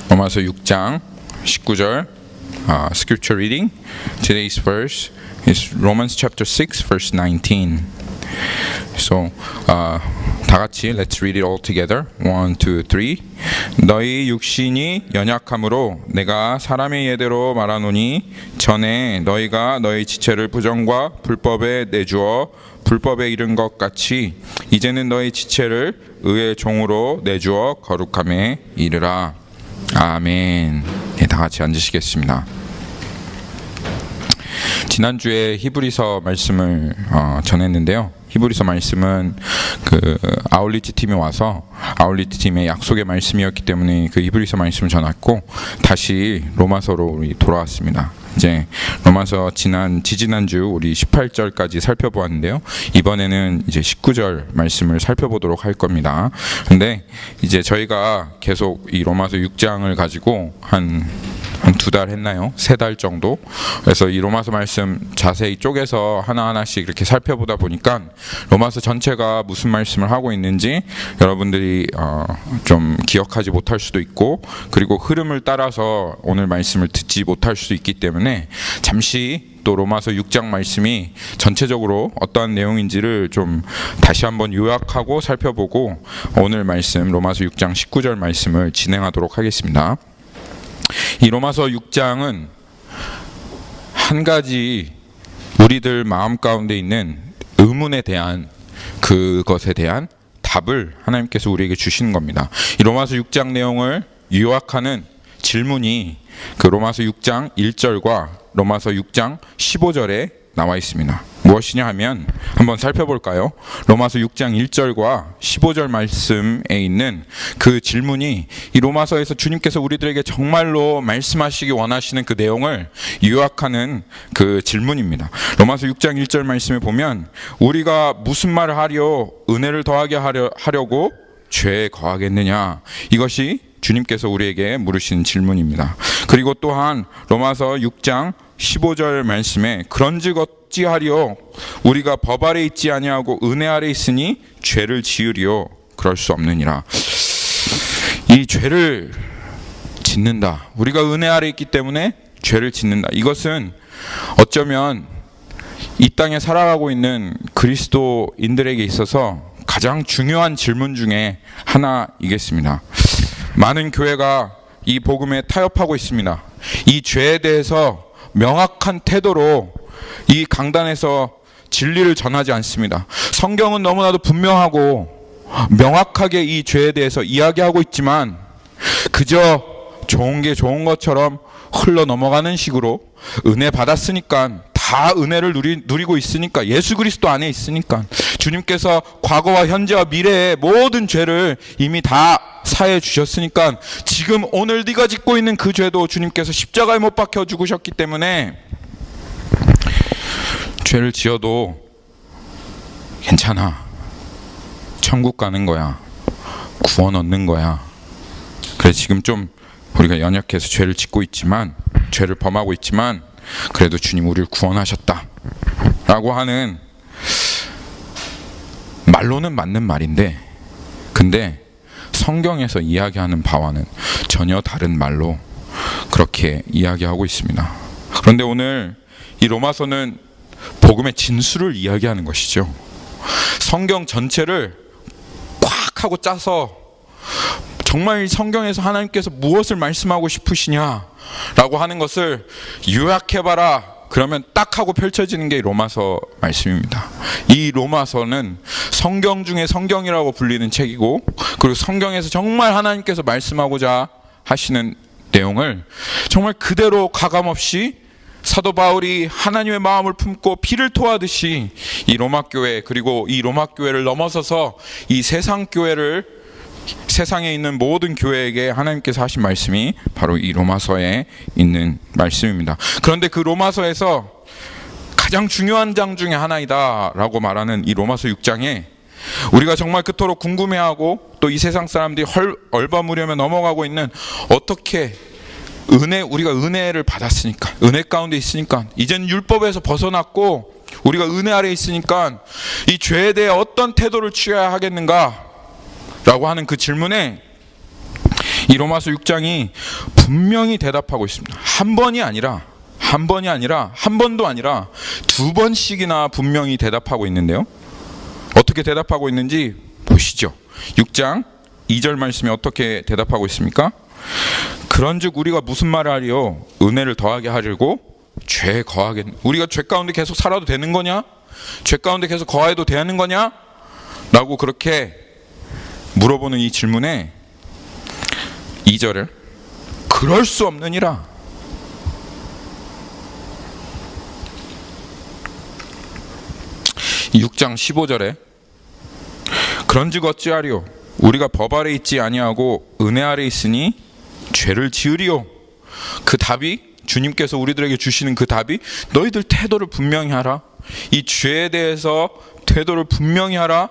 로마서 6장 19절 scripture reading. Today's verse is Romans chapter 6 verse 19. So 다 같이 let's read it all together. 1, 2, 3. 너희 육신이 연약함으로 내가 사람의 예대로 말하노니 전에 너희가 너희 지체를 부정과 불법에 내주어 불법에 이른 것 같이 이제는 너희 지체를 의의 종으로 내주어 거룩함에 이르라. 아멘. 네, 다 같이 앉으시겠습니다. 지난주에 히브리서 말씀을 전했는데요. 히브리서 말씀은 그 아울리트 팀이 와서 아울리트 팀의 약속의 말씀이었기 때문에 그 히브리서 말씀을 전했고 다시 로마서로 우리 돌아왔습니다. 이제 로마서 지지난주 우리 18절까지 살펴보았는데요. 이번에는 이제 19절 말씀을 살펴보도록 할 겁니다. 근데 이제 저희가 계속 이 로마서 6장을 가지고 한 2달 했나요? 3달 정도. 그래서 이 로마서 말씀 자세히 쪼개서 하나하나씩 이렇게 살펴보다 보니까 로마서 전체가 무슨 말씀을 하고 있는지 여러분들이 좀 기억하지 못할 수도 있고, 그리고 흐름을 따라서 오늘 말씀을 듣지 못할 수도 있기 때문에 잠시 또 로마서 6장 말씀이 전체적으로 어떠한 내용인지를 좀 다시 한번 요약하고 살펴보고 오늘 말씀 로마서 6장 19절 말씀을 진행하도록 하겠습니다. 이 로마서 6장은 한 가지 우리들 마음 가운데 있는 의문에 대한 그것에 대한 답을 하나님께서 우리에게 주시는 겁니다. 이 로마서 6장 내용을 요약하는 질문이 그 로마서 6장 1절과 로마서 6장 15절에 나와 있습니다. 무엇이냐 하면 한번 살펴볼까요? 로마서 6장 1절과 15절 말씀에 있는 그 질문이 이 로마서에서 주님께서 우리들에게 정말로 말씀하시기 원하시는 그 내용을 요약하는 그 질문입니다. 로마서 6장 1절 말씀에 보면 우리가 무슨 말을 하려 은혜를 더하게 하려고 죄에 거하겠느냐, 이것이 주님께서 우리에게 물으신 질문입니다. 그리고 또한 로마서 6장 15절 말씀에 그런즉 어찌하리요 우리가 법 아래 있지 아니하고 은혜 아래 있으니 죄를 지으리요 그럴 수 없느니라. 이 죄를 짓는다, 우리가 은혜 아래 있기 때문에 죄를 짓는다, 이것은 어쩌면 이 땅에 살아가고 있는 그리스도인들에게 있어서 가장 중요한 질문 중에 하나이겠습니다. 많은 교회가 이 복음에 타협하고 있습니다. 이 죄에 대해서 명확한 태도로 이 강단에서 진리를 전하지 않습니다. 성경은 너무나도 분명하고 명확하게 이 죄에 대해서 이야기하고 있지만 그저 좋은 게 좋은 것처럼 흘러 넘어가는 식으로 은혜 받았으니까 다 은혜를 누리고 있으니까, 예수 그리스도 안에 있으니까, 주님께서 과거와 현재와 미래의 모든 죄를 이미 다 사해 주셨으니까 지금 오늘 네가 짓고 있는 그 죄도 주님께서 십자가에 못 박혀 죽으셨기 때문에 죄를 지어도 괜찮아, 천국 가는 거야, 구원 얻는 거야. 그래 지금 좀 우리가 연약해서 죄를 짓고 있지만, 죄를 범하고 있지만 그래도 주님 우리를 구원하셨다 라고 하는 말로는 맞는 말인데, 근데 성경에서 이야기하는 바와는 전혀 다른 말로 그렇게 이야기하고 있습니다. 그런데 오늘 이 로마서는 복음의 진수를 이야기하는 것이죠. 성경 전체를 꽉 하고 짜서 정말 성경에서 하나님께서 무엇을 말씀하고 싶으시냐라고 하는 것을 요약해봐라 그러면 딱 하고 펼쳐지는 게 로마서 말씀입니다. 이 로마서는 성경 중에 성경이라고 불리는 책이고, 그리고 성경에서 정말 하나님께서 말씀하고자 하시는 내용을 정말 그대로 가감없이 사도 바울이 하나님의 마음을 품고 피를 토하듯이 이 로마 교회, 그리고 이 로마 교회를 넘어서서 이 세상 교회를, 세상에 있는 모든 교회에게 하나님께서 하신 말씀이 바로 이 로마서에 있는 말씀입니다. 그런데 그 로마서에서 가장 중요한 장 중에 하나이다 라고 말하는 이 로마서 6장에 우리가 정말 그토록 궁금해하고 또 이 세상 사람들이 얼버무려며 넘어가고 있는, 어떻게 우리가 은혜를 받았으니까, 은혜 가운데 있으니까, 이제는 율법에서 벗어났고 우리가 은혜 아래 있으니까 이 죄에 대해 어떤 태도를 취해야 하겠는가 라고 하는 그 질문에 이 로마서 6장이 분명히 대답하고 있습니다. 한 번도 아니라 두 번씩이나 분명히 대답하고 있는데요. 어떻게 대답하고 있는지 보시죠. 6장 2절 말씀이 어떻게 대답하고 있습니까? 그런즉 우리가 무슨 말을 하리요? 은혜를 더하게 하려고 죄에 거하겠. 우리가 죄 가운데 계속 살아도 되는 거냐? 죄 가운데 계속 거해도 되는 거냐? 라고 그렇게 물어보는 이 질문에 2절을 그럴 수 없느니라. 이 6장 15절에 그런즉 어찌하리요? 우리가 법 아래 있지 아니하고 은혜 아래 있으니 죄를 지으리요. 그 답이, 주님께서 우리들에게 주시는 그 답이 너희들 태도를 분명히 하라. 이 죄에 대해서 태도를 분명히 하라.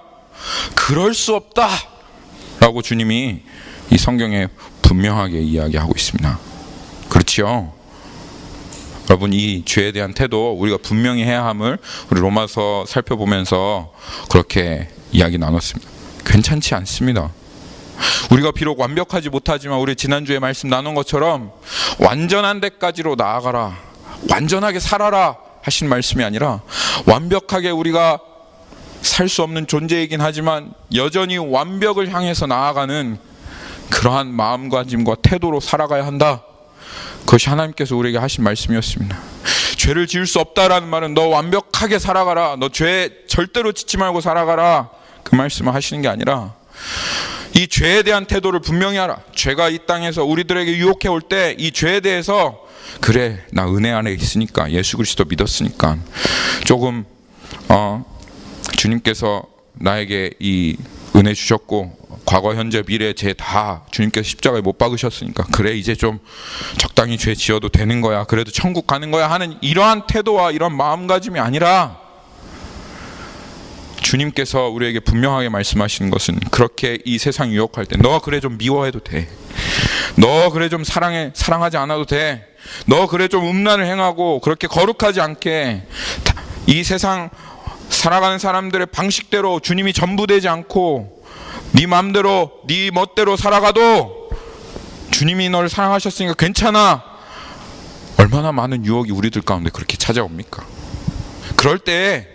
그럴 수 없다 라고 주님이 이 성경에 분명하게 이야기하고 있습니다. 그렇지요? 여러분, 이 죄에 대한 태도 우리가 분명히 해야 함을 우리 로마서 살펴보면서 그렇게 이야기 나눴습니다. 괜찮지 않습니다. 우리가 비록 완벽하지 못하지만 우리 지난주에 말씀 나눈 것처럼 완전한 데까지로 나아가라, 완전하게 살아라 하신 말씀이 아니라 완벽하게 우리가 살 수 없는 존재이긴 하지만 여전히 완벽을 향해서 나아가는 그러한 마음가짐과 태도로 살아가야 한다. 그것이 하나님께서 우리에게 하신 말씀이었습니다. 죄를 지을 수 없다라는 말은 너 완벽하게 살아가라, 너 죄에 절대로 짓지 말고 살아가라, 그 말씀을 하시는 게 아니라 이 죄에 대한 태도를 분명히 하라. 죄가 이 땅에서 우리들에게 유혹해 올 때 이 죄에 대해서 그래, 나 은혜 안에 있으니까, 예수 그리스도 믿었으니까, 조금 주님께서 나에게 이 은혜 주셨고 과거 현재 미래 죄 다 주님께서 십자가에 못 박으셨으니까 그래, 이제 좀 적당히 죄 지어도 되는 거야, 그래도 천국 가는 거야 하는 이러한 태도와 이런 마음가짐이 아니라 주님께서 우리에게 분명하게 말씀하시는 것은 그렇게 이 세상 유혹할 때 너 그래 좀 미워해도 돼, 너 그래 좀 사랑하지 않아도 돼, 너 그래 좀 음란을 행하고 그렇게 거룩하지 않게 이 세상 살아가는 사람들의 방식대로 주님이 전부 되지 않고 네 마음대로 네 멋대로 살아가도 주님이 너를 사랑하셨으니까 괜찮아. 얼마나 많은 유혹이 우리들 가운데 그렇게 찾아옵니까? 그럴 때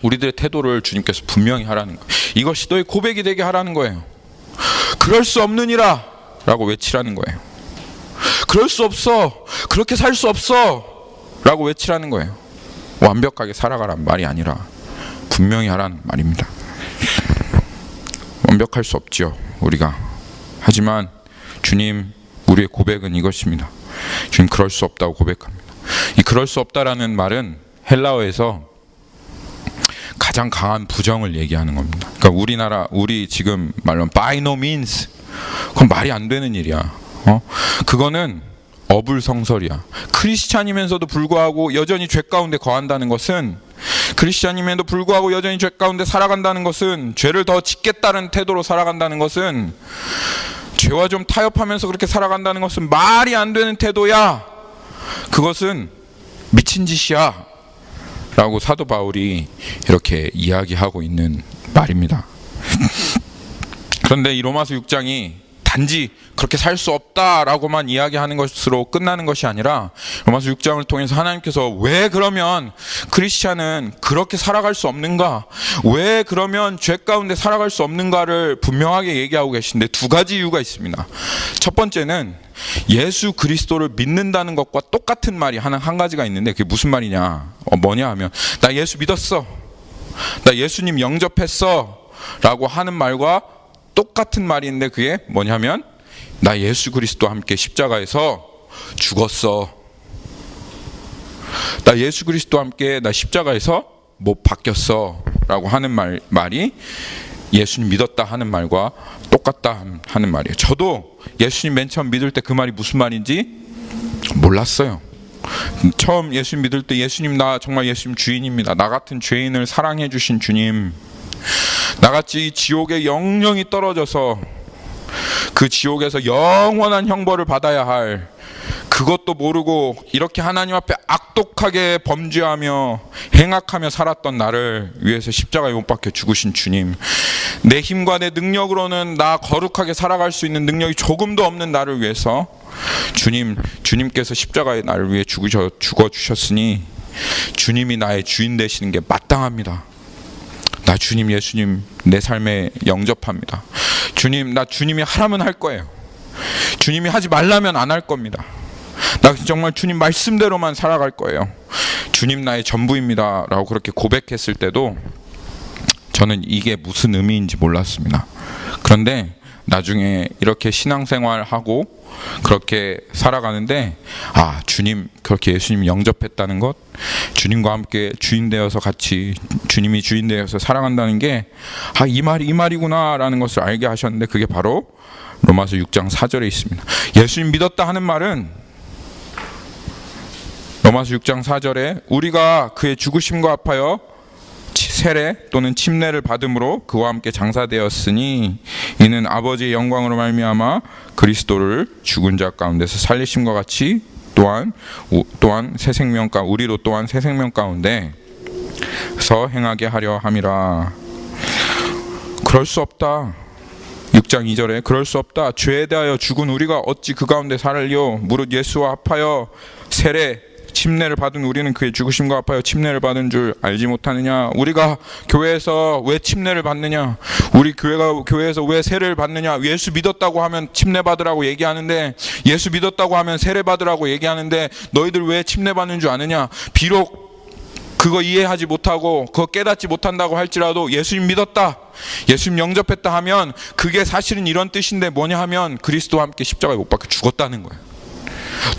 우리들의 태도를 주님께서 분명히 하라는 거예요. 이것이 너의 고백이 되게 하라는 거예요. 그럴 수 없느니라 라고 외치라는 거예요. 그럴 수 없어, 그렇게 살 수 없어 라고 외치라는 거예요. 완벽하게 살아가란 말이 아니라 분명히 하라는 말입니다. 완벽할 수 없지요, 우리가. 하지만 주님, 우리의 고백은 이것입니다. 주님, 그럴 수 없다고 고백합니다. 이 그럴 수 없다라는 말은 헬라어에서 가장 강한 부정을 얘기하는 겁니다. 그러니까 우리 지금 말로 by no means, 그건 말이 안 되는 일이야. 그거는 어불성설이야. 크리스찬이면서도 불구하고 여전히 죄 가운데 거한다는 것은, 크리스찬임에도 불구하고 여전히 죄 가운데 살아간다는 것은, 죄를 더 짓겠다는 태도로 살아간다는 것은, 죄와 좀 타협하면서 그렇게 살아간다는 것은 말이 안 되는 태도야. 그것은 미친 짓이야 라고 사도 바울이 이렇게 이야기하고 있는 말입니다. 그런데 이 로마서 6장이 단지 그렇게 살 수 없다라고만 이야기하는 것으로 끝나는 것이 아니라 로마서 6장을 통해서 하나님께서 왜 그러면 크리스찬은 그렇게 살아갈 수 없는가, 왜 그러면 죄 가운데 살아갈 수 없는가를 분명하게 얘기하고 계신데 두 가지 이유가 있습니다. 첫 번째는 예수 그리스도를 믿는다는 것과 똑같은 말이 한 가지가 있는데 그게 무슨 말이냐, 뭐냐 하면 나 예수 믿었어, 나 예수님 영접했어 라고 하는 말과 똑같은 말인데 그게 뭐냐면 나 예수 그리스도와 함께 십자가에서 죽었어, 나 예수 그리스도와 함께 나 십자가에서 못 박혔어 라고 하는 말이 예수님 믿었다 하는 말과 똑같다 하는 말이에요. 저도 예수님 맨 처음 믿을 때 그 말이 무슨 말인지 몰랐어요. 처음 예수님 믿을 때 예수님, 나 정말 예수님 주인입니다, 나 같은 죄인을 사랑해 주신 주님, 나같이 지옥에 영영이 떨어져서 그 지옥에서 영원한 형벌을 받아야 할, 그것도 모르고 이렇게 하나님 앞에 악독하게 범죄하며 행악하며 살았던 나를 위해서 십자가에 못 박혀 죽으신 주님, 내 힘과 내 능력으로는 나 거룩하게 살아갈 수 있는 능력이 조금도 없는 나를 위해서 주님께서 십자가에 나를 위해 죽어주셨으니 주님이 나의 주인 되시는 게 마땅합니다. 나 주님 예수님 내 삶에 영접합니다. 주님, 나 주님이 하라면 할 거예요. 주님이 하지 말라면 안 할 겁니다. 나 정말 주님 말씀대로만 살아갈 거예요. 주님 나의 전부입니다 라고 그렇게 고백했을 때도 저는 이게 무슨 의미인지 몰랐습니다. 그런데 나중에 이렇게 신앙생활하고 그렇게 살아가는데 주님, 그렇게 예수님 영접했다는 것, 주님과 함께 주인 되어서 같이 주님이 주인 되어서 살아간다는 게 이 말이구나 라는 것을 알게 하셨는데, 그게 바로 로마서 6장 4절에 있습니다. 예수님 믿었다 하는 말은 로마서 6장 4절에 우리가 그의 죽으심과 합하여 세례 또는 침례를 받음으로 그와 함께 장사되었으니 이는 아버지의 영광으로 말미암아 그리스도를 죽은 자 가운데서 살리심과 같이 또한 새 생명 우리도 또한 새 생명 가운데서 행하게 하려 함이라. 그럴 수 없다. 6장 2절에 그럴 수 없다. 죄에 대하여 죽은 우리가 어찌 그 가운데 살리요. 무릇 예수와 합하여 세례 침례를 받은 우리는 그의 죽으심과 합하여 침례를 받은 줄 알지 못하느냐. 우리가 교회에서 왜 침례를 받느냐, 우리 교회에서 왜 세례를 받느냐. 예수 믿었다고 하면 침례 받으라고 얘기하는데, 예수 믿었다고 하면 세례 받으라고 얘기하는데 너희들 왜 침례 받는 줄 아느냐. 비록 그거 이해하지 못하고 그거 깨닫지 못한다고 할지라도 예수님 믿었다, 예수님 영접했다 하면 그게 사실은 이런 뜻인데 뭐냐 하면 그리스도와 함께 십자가에 못 박혀 죽었다는 거예요.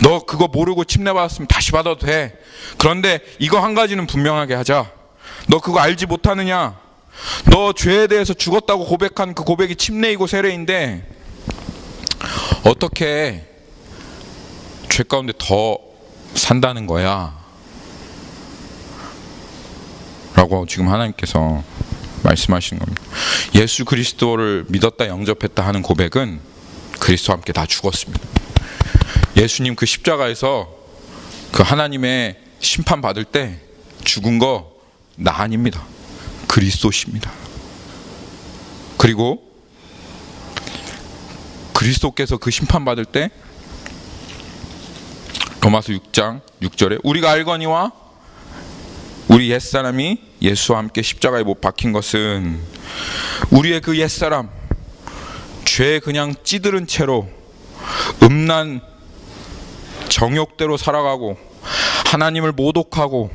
너 그거 모르고 침례 받았으면 다시 받아도 돼. 그런데 이거 한 가지는 분명하게 하자. 너 그거 알지 못하느냐. 너 죄에 대해서 죽었다고 고백한 그 고백이 침례이고 세례인데 어떻게 죄 가운데 더 산다는 거야 라고 지금 하나님께서 말씀하시는 겁니다. 예수 그리스도를 믿었다 영접했다 하는 고백은 그리스도와 함께 다 죽었습니다. 예수님 그 십자가에서 그 하나님의 심판 받을 때 죽은 거 나 아닙니다. 그리스도십니다. 그리고 그리스도께서 그 심판 받을 때 로마서 6장 6절에 우리가 알거니와 우리 옛사람이 예수와 함께 십자가에 못 박힌 것은 우리의 그 옛사람, 죄에 그냥 찌들은 채로 음란 정욕대로 살아가고 하나님을 모독하고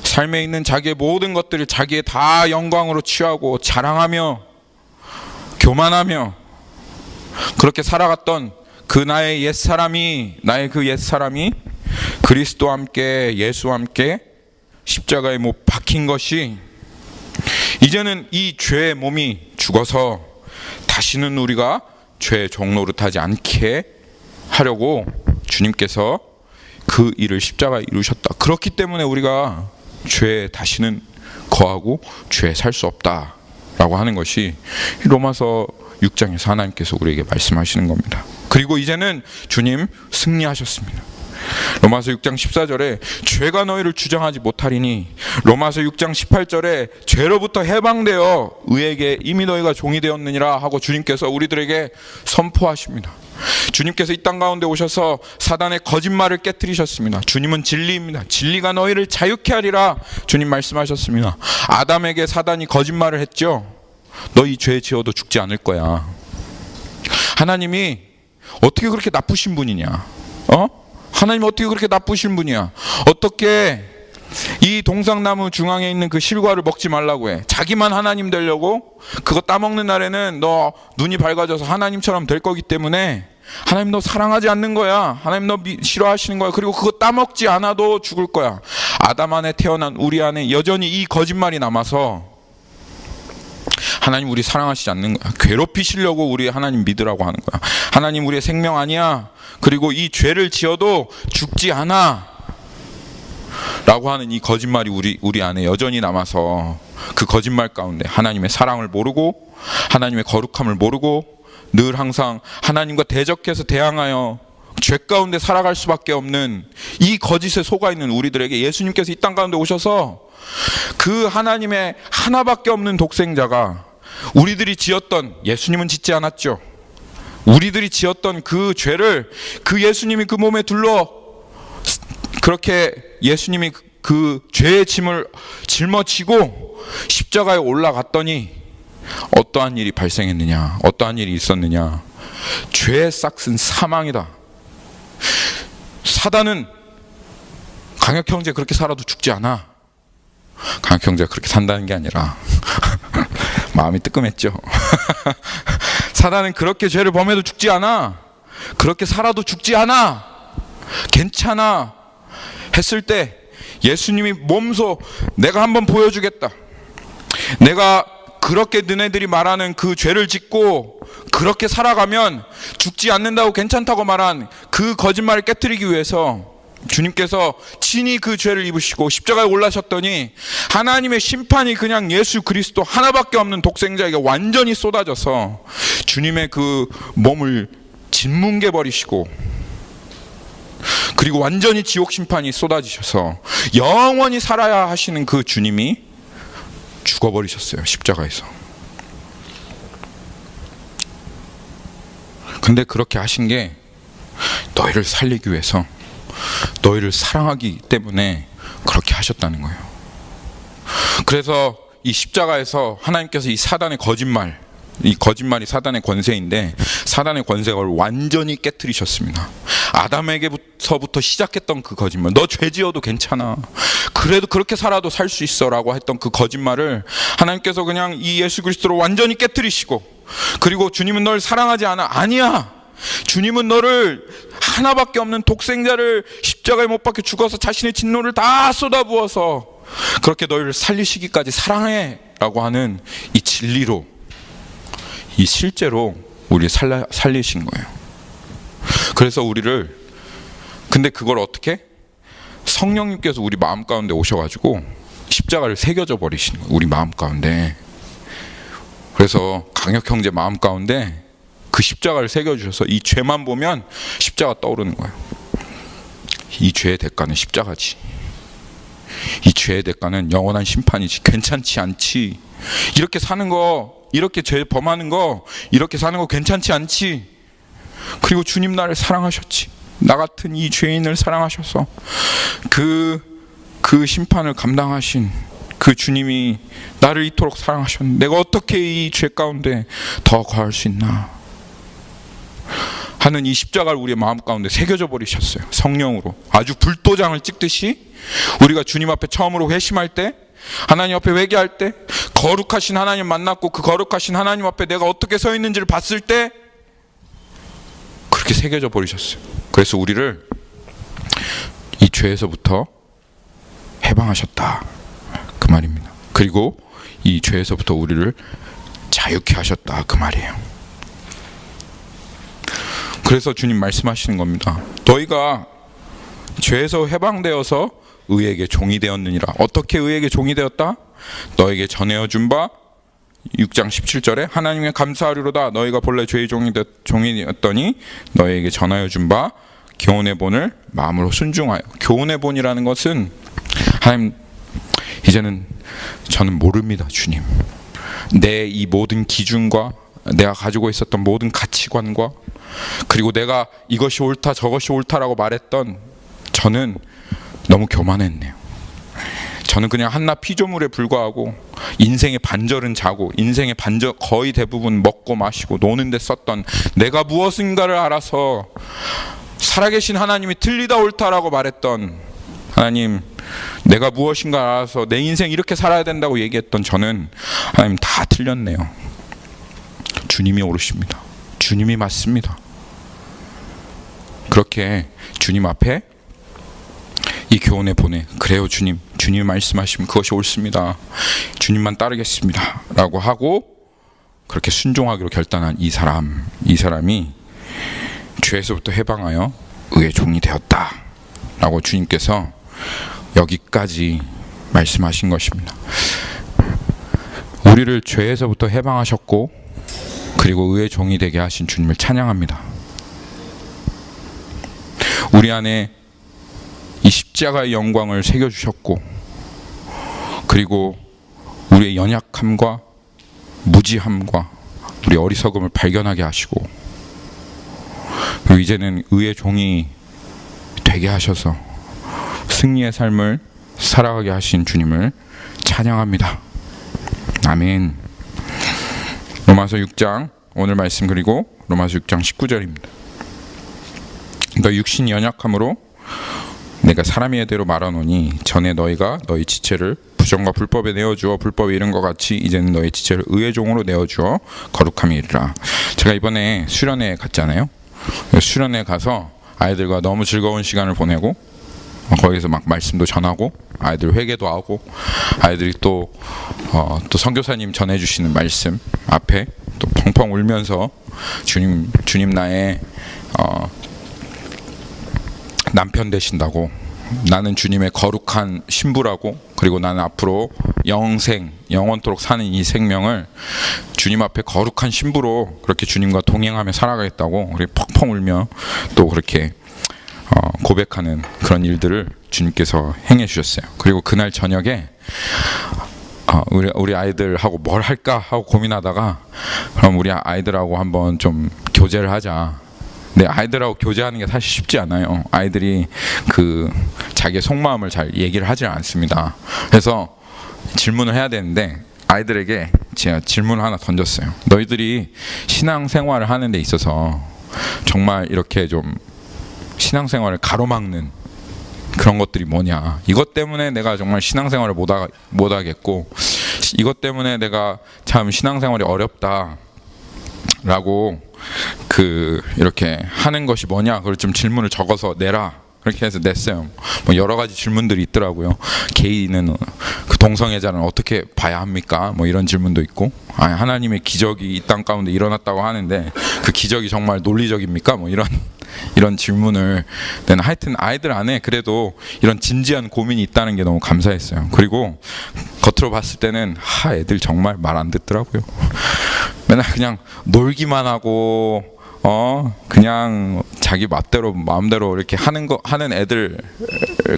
삶에 있는 자기의 모든 것들을 자기의 다 영광으로 취하고 자랑하며 교만하며 그렇게 살아갔던 그 나의 옛사람이 그리스도와 함께 예수와 함께 십자가에 못 박힌 것이 이제는 이 죄의 몸이 죽어서 다시는 우리가 죄의 종노릇하지 않게 하려고 주님께서 그 일을 십자가에 이루셨다. 그렇기 때문에 우리가 죄에 다시는 거하고 죄에 살 수 없다라고 하는 것이 로마서 6장에서 하나님께서 우리에게 말씀하시는 겁니다. 그리고 이제는 주님 승리하셨습니다. 로마서 6장 14절에 죄가 너희를 주장하지 못하리니, 로마서 6장 18절에 죄로부터 해방되어 의에게 이미 너희가 종이 되었느니라 하고 주님께서 우리들에게 선포하십니다. 주님께서 이 땅 가운데 오셔서 사단의 거짓말을 깨뜨리셨습니다. 주님은 진리입니다. 진리가 너희를 자유케 하리라 주님 말씀하셨습니다. 아담에게 사단이 거짓말을 했죠. 너희 죄 지어도 죽지 않을 거야. 하나님이 어떻게 그렇게 나쁘신 분이냐? 하나님 어떻게 그렇게 나쁘신 분이야? 어떻게 이 동상나무 중앙에 있는 그 실과를 먹지 말라고 해? 자기만 하나님 되려고? 그거 따먹는 날에는 너 눈이 밝아져서 하나님처럼 될 거기 때문에 하나님 너 사랑하지 않는 거야. 하나님 너 싫어하시는 거야. 그리고 그거 따먹지 않아도 죽을 거야. 아담 안에 태어난 우리 안에 여전히 이 거짓말이 남아서 하나님 우리 사랑하시지 않는 거야. 괴롭히시려고 우리 하나님 믿으라고 하는 거야. 하나님 우리의 생명 아니야. 그리고 이 죄를 지어도 죽지 않아 라고 하는 이 거짓말이 우리 안에 여전히 남아서 그 거짓말 가운데 하나님의 사랑을 모르고 하나님의 거룩함을 모르고 늘 항상 하나님과 대적해서 대항하여 죄 가운데 살아갈 수밖에 없는 이 거짓에 속아 있는 우리들에게 예수님께서 이 땅 가운데 오셔서 그 하나님의 하나밖에 없는 독생자가 우리들이 지었던, 예수님은 짓지 않았죠. 우리들이 지었던 그 죄를 그 예수님이 그 몸에 둘러 그렇게 예수님이 그 죄의 짐을 짊어지고 십자가에 올라갔더니 어떠한 일이 발생했느냐, 어떠한 일이 있었느냐. 죄의 싹은 사망이다. 사단은 강혁 형제 그렇게 살아도 죽지 않아. 강혁 형제가 그렇게 산다는 게 아니라 마음이 뜨끔했죠. 사단은 그렇게 죄를 범해도 죽지 않아. 그렇게 살아도 죽지 않아. 괜찮아 했을 때 예수님이 몸소 내가 한번 보여주겠다. 내가 그렇게 너네들이 말하는 그 죄를 짓고 그렇게 살아가면 죽지 않는다고 괜찮다고 말한 그 거짓말을 깨트리기 위해서 주님께서 친히 그 죄를 입으시고 십자가에 올라셨더니 하나님의 심판이 그냥 예수 그리스도 하나밖에 없는 독생자에게 완전히 쏟아져서 주님의 그 몸을 짓뭉개 버리시고, 그리고 완전히 지옥 심판이 쏟아지셔서 영원히 살아야 하시는 그 주님이 죽어버리셨어요, 십자가에서. 근데 그렇게 하신 게 너희를 살리기 위해서, 너희를 사랑하기 때문에 그렇게 하셨다는 거예요. 그래서 이 십자가에서 하나님께서 이 사단의 거짓말, 이 거짓말이 사단의 권세인데 사단의 권세를 완전히 깨트리셨습니다. 아담에게서부터 시작했던 그 거짓말, 너 죄 지어도 괜찮아, 그래도 그렇게 살아도 살 수 있어 라고 했던 그 거짓말을 하나님께서 그냥 이 예수 그리스도로 완전히 깨트리시고, 그리고 주님은 널 사랑하지 않아. 아니야, 주님은 너를 하나밖에 없는 독생자를 십자가에 못 박혀 죽어서 자신의 진노를 다 쏟아부어서 그렇게 너희를 살리시기까지 사랑해 라고 하는 이 진리로, 이 실제로 우리를 살리신 거예요. 그래서 우리를, 근데 그걸 어떻게? 성령님께서 우리 마음 가운데 오셔가지고 십자가를 새겨져 버리시는 거예요, 우리 마음 가운데. 그래서 강혁 형제 마음 가운데 그 십자가를 새겨주셔서 이 죄만 보면 십자가 떠오르는 거예요. 이 죄의 대가는 십자가지. 이 죄의 대가는 영원한 심판이지. 괜찮지 않지. 이렇게 사는 거, 이렇게 죄 범하는 거, 이렇게 사는 거 괜찮지 않지. 그리고 주님 나를 사랑하셨지. 나 같은 이 죄인을 사랑하셔서 그 심판을 감당하신 그 주님이 나를 이토록 사랑하셨는데 내가 어떻게 이 죄 가운데 더 거할 수 있나 하는 이 십자가를 우리의 마음 가운데 새겨져 버리셨어요. 성령으로 아주 불도장을 찍듯이 우리가 주님 앞에 처음으로 회심할 때, 하나님 앞에 회개할 때, 거룩하신 하나님 만났고 그 거룩하신 하나님 앞에 내가 어떻게 서 있는지를 봤을 때 그렇게 새겨져 버리셨어요. 그래서 우리를 이 죄에서부터 해방하셨다 그 말입니다. 그리고 이 죄에서부터 우리를 자유케 하셨다 그 말이에요. 그래서 주님 말씀하시는 겁니다. 너희가 죄에서 해방되어서 의에게 종이 되었느니라. 어떻게 의에게 종이 되었다? 너에게 전해어 준 바 6장 17절에 하나님께 감사하리로다. 너희가 본래 죄의 종이었더니 너희에게 전하여 준 바 교훈의 본을 마음으로 순종하여. 교훈의 본이라는 것은 하나님, 이제는 저는 모릅니다 주님. 내 이 모든 기준과 내가 가지고 있었던 모든 가치관과 그리고 내가 이것이 옳다 저것이 옳다라고 말했던 저는 너무 교만했네요. 저는 그냥 한낱 피조물에 불과하고 인생의 반절은 자고 인생의 반절 거의 대부분 먹고 마시고 노는 데 썼던 내가 무엇인가를 알아서 살아계신 하나님이 틀리다 옳다라고 말했던 하나님, 내가 무엇인가 알아서 내 인생 이렇게 살아야 된다고 얘기했던 저는 하나님 다 틀렸네요. 주님이 옳으십니다. 주님이 맞습니다. 그렇게 주님 앞에 이 교훈에 보내, 그래요 주님, 주님이 말씀하시면 그것이 옳습니다, 주님만 따르겠습니다 라고 하고 그렇게 순종하기로 결단한 이 사람이 죄에서부터 해방하여 의의 종이 되었다 라고 주님께서 여기까지 말씀하신 것입니다. 우리를 죄에서부터 해방하셨고 그리고 의의 종이 되게 하신 주님을 찬양합니다. 우리 안에 이 십자가의 영광을 새겨주셨고 그리고 우리의 연약함과 무지함과 우리 어리석음을 발견하게 하시고, 그리고 이제는 의의 종이 되게 하셔서 승리의 삶을 살아가게 하신 주님을 찬양합니다. 아멘. 로마서 6장 오늘 말씀, 그리고 로마서 6장 19절입니다. 너 육신이 연약함으로 내가 사람의 예대로 말하노니 전에 너희가 너희 지체를 부정과 불법에 내어주어 불법에 이른 것 같이 이제는 너희 지체를 의의 종으로 내어주어 거룩함에 이르라. 제가 이번에 수련회 갔잖아요. 수련회 가서 아이들과 너무 즐거운 시간을 보내고, 거기서 막 말씀도 전하고 아이들 회개도 하고, 아이들이 또 선교사님 전해주시는 말씀 앞에 또 펑펑 울면서 주님 나의 남편 되신다고, 나는 주님의 거룩한 신부라고, 그리고 나는 앞으로 영원토록 사는 이 생명을 주님 앞에 거룩한 신부로 그렇게 주님과 동행하며 살아가겠다고 우리 펑펑 울며 또 그렇게 고백하는 그런 일들을 주님께서 행해 주셨어요. 그리고 그날 저녁에 우리 아이들하고 뭘 할까 하고 고민하다가, 그럼 우리 아이들하고 한번 좀 교제를 하자. 네, 아이들하고 교제하는 게 사실 쉽지 않아요. 아이들이 자기의 속마음을 잘 얘기를 하지 않습니다. 그래서 질문을 해야 되는데 아이들에게 제가 질문을 하나 던졌어요. 너희들이 신앙생활을 하는 데 있어서 정말 이렇게 좀 신앙생활을 가로막는 그런 것들이 뭐냐, 이것 때문에 내가 정말 신앙생활을 못 하겠고, 이것 때문에 내가 참 신앙생활이 어렵다 라고 이렇게 하는 것이 뭐냐, 그걸 좀 질문을 적어서 내라, 그렇게 해서 냈어요. 뭐 여러 가지 질문들이 있더라고요. 개인은 그 동성애자는 어떻게 봐야 합니까? 뭐 이런 질문도 있고, 하나님의 기적이 이 땅 가운데 일어났다고 하는데 그 기적이 정말 논리적입니까? 뭐 이런 질문을 하여튼 아이들 안에 그래도 이런 진지한 고민이 있다는 게 너무 감사했어요. 그리고 겉으로 봤을 때는 애들 정말 말 안 듣더라고요. 맨날 그냥 놀기만 하고 그냥 자기 마음대로 이렇게 하는 애들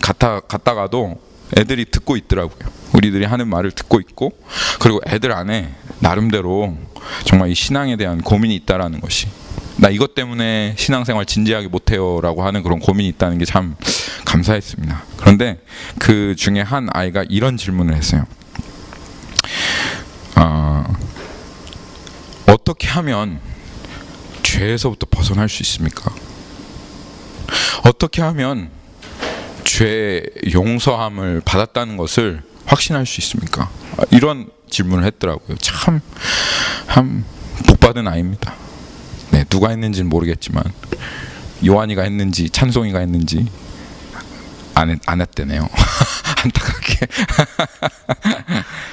같다가도 애들이 듣고 있더라고요. 우리들이 하는 말을 듣고 있고, 그리고 애들 안에 나름대로 정말 이 신앙에 대한 고민이 있다라는 것이, 나 이것 때문에 신앙생활 진지하게 못해요라고 하는 그런 고민이 있다는 게 참 감사했습니다. 그런데 그 중에 한 아이가 이런 질문을 했어요. 어떻게 하면 죄에서부터 벗어날 수 있습니까? 어떻게 하면 죄 용서함을 받았다는 것을 확신할 수 있습니까? 이런 질문을 했더라고요. 참 복받은 아이입니다. 네, 누가 했는지는 모르겠지만 요한이가 했는지 찬송이가 했는지 안 했대네요. 안타깝게.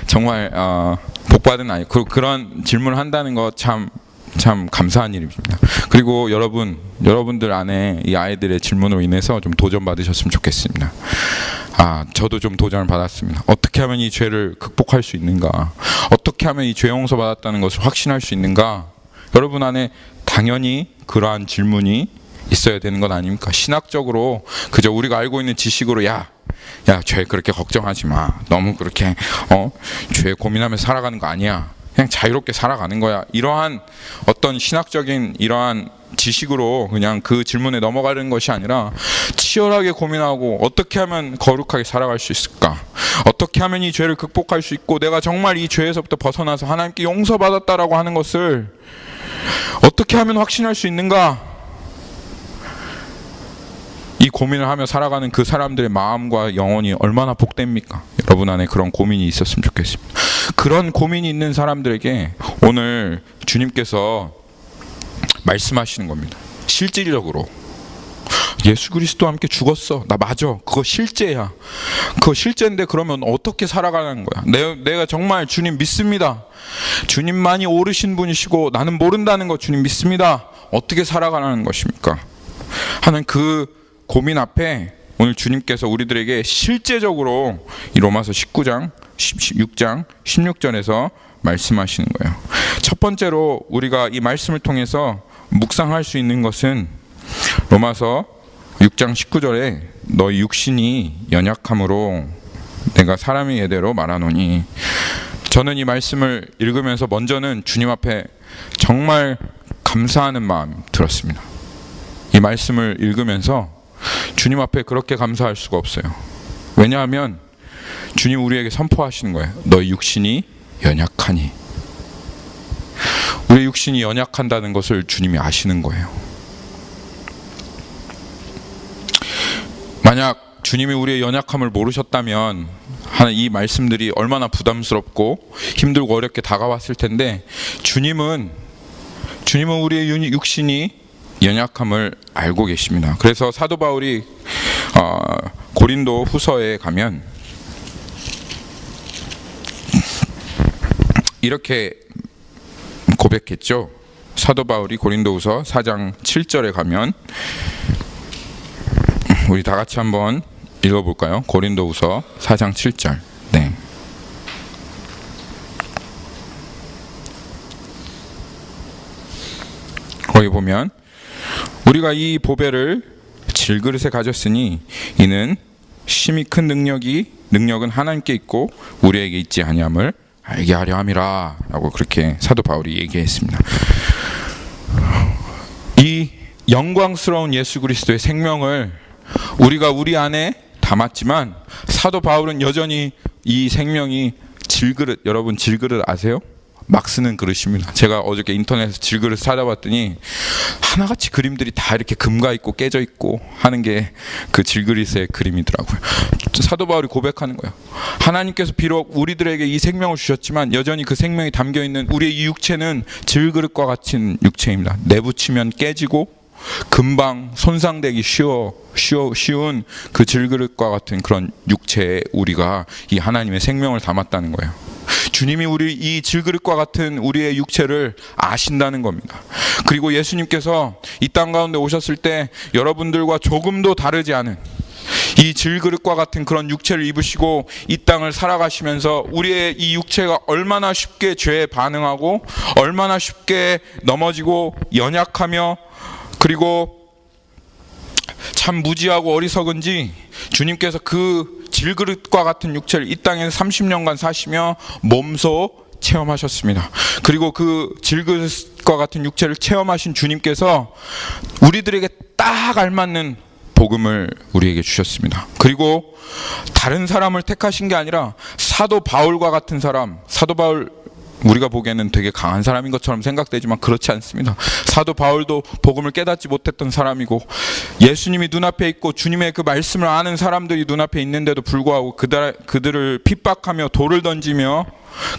정말 복받은 아이. 그런 질문을 한다는 거 참 감사한 일입니다. 그리고 여러분들 안에 이 아이들의 질문으로 인해서 좀 도전 받으셨으면 좋겠습니다. 저도 좀 도전을 받았습니다. 어떻게 하면 이 죄를 극복할 수 있는가? 어떻게 하면 이 죄 용서 받았다는 것을 확신할 수 있는가? 여러분 안에 당연히 그러한 질문이 있어야 되는 건 아닙니까? 신학적으로 그저 우리가 알고 있는 지식으로 야, 죄 그렇게 걱정하지 마. 너무 그렇게 죄 고민하며 살아가는 거 아니야. 그냥 자유롭게 살아가는 거야. 이러한 어떤 신학적인 이러한 지식으로 그냥 그 질문에 넘어가는 것이 아니라 치열하게 고민하고 어떻게 하면 거룩하게 살아갈 수 있을까? 어떻게 하면 이 죄를 극복할 수 있고 내가 정말 이 죄에서부터 벗어나서 하나님께 용서받았다라고 하는 것을 어떻게 하면 확신할 수 있는가? 이 고민을 하며 살아가는 그 사람들의 마음과 영혼이 얼마나 복됩니까? 여러분 안에 그런 고민이 있었으면 좋겠습니다. 그런 고민이 있는 사람들에게 오늘 주님께서 말씀하시는 겁니다. 실질적으로 예수 그리스도와 함께 죽었어. 나 맞아. 그거 실제야. 그거 실제인데 그러면 어떻게 살아가는 거야? 내가 정말 주님 믿습니다. 주님만이 오르신 분이시고 나는 모른다는 거 주님 믿습니다. 어떻게 살아가는 것입니까? 하는 그 고민 앞에 오늘 주님께서 우리들에게 실제적으로 이 로마서 19장, 16장, 16절에서 말씀하시는 거예요. 첫 번째로 우리가 이 말씀을 통해서 묵상할 수 있는 것은 로마서 6장 19절에 너희 육신이 연약함으로 내가 사람의 예대로 말하노니, 저는 이 말씀을 읽으면서 먼저는 주님 앞에 정말 감사하는 마음이 들었습니다. 이 말씀을 읽으면서 주님 앞에 그렇게 감사할 수가 없어요. 왜냐하면 주님 우리에게 선포하시는 거예요. 너희 육신이 연약하니. 우리 육신이 연약한다는 것을 주님이 아시는 거예요. 만약 주님이 우리의 연약함을 모르셨다면 이 말씀들이 얼마나 부담스럽고 힘들고 어렵게 다가왔을 텐데 주님은 우리의 육신이 연약함을 알고 계십니다. 그래서 사도 바울이 고린도 후서에 가면 이렇게 고백했죠. 사도 바울이 고린도후서 4장 7절에 가면 우리 다 같이 한번 읽어볼까요? 고린도후서 4장 7절. 네. 거기 보면 우리가 이 보배를 질그릇에 가졌으니 이는 심히 큰 능력은 하나님께 있고 우리에게 있지 아니함을 알게 하려 함이라 라고 그렇게 사도 바울이 얘기했습니다. 이 영광스러운 예수 그리스도의 생명을 우리가 우리 안에 담았지만 사도 바울은 여전히 이 생명이 질그릇, 여러분 질그릇 아세요? 막 쓰는 그릇입니다. 제가 어저께 인터넷에서 질그릇 찾아봤더니 하나같이 그림들이 다 이렇게 금가 있고 깨져 있고 하는 게 그 질그릇의 그림이더라고요. 사도 바울이 고백하는 거예요. 하나님께서 비록 우리들에게 이 생명을 주셨지만 여전히 그 생명이 담겨 있는 우리의 이 육체는 질그릇과 같은 육체입니다. 내부치면 깨지고 금방 손상되기 쉬운 그 질그릇과 같은 그런 육체에 우리가 이 하나님의 생명을 담았다는 거예요. 주님이 우리 이 질그릇과 같은 우리의 육체를 아신다는 겁니다. 그리고 예수님께서 이 땅 가운데 오셨을 때 여러분들과 조금도 다르지 않은 이 질그릇과 같은 그런 육체를 입으시고 이 땅을 살아가시면서 우리의 이 육체가 얼마나 쉽게 죄에 반응하고 얼마나 쉽게 넘어지고 연약하며 그리고 참 무지하고 어리석은지 주님께서 그 질그릇과 같은 육체를 이 땅에 30년간 사시며 몸소 체험하셨습니다. 그리고 그 질그릇과 같은 육체를 체험하신 주님께서 우리들에게 딱 알맞는 복음을 우리에게 주셨습니다. 그리고 다른 사람을 택하신 게 아니라 사도 바울과 같은 사람, 사도 바울 우리가 보기에는 되게 강한 사람인 것처럼 생각되지만 그렇지 않습니다. 사도 바울도 복음을 깨닫지 못했던 사람이고 예수님이 눈앞에 있고 주님의 그 말씀을 아는 사람들이 눈앞에 있는데도 불구하고 그들을 핍박하며 돌을 던지며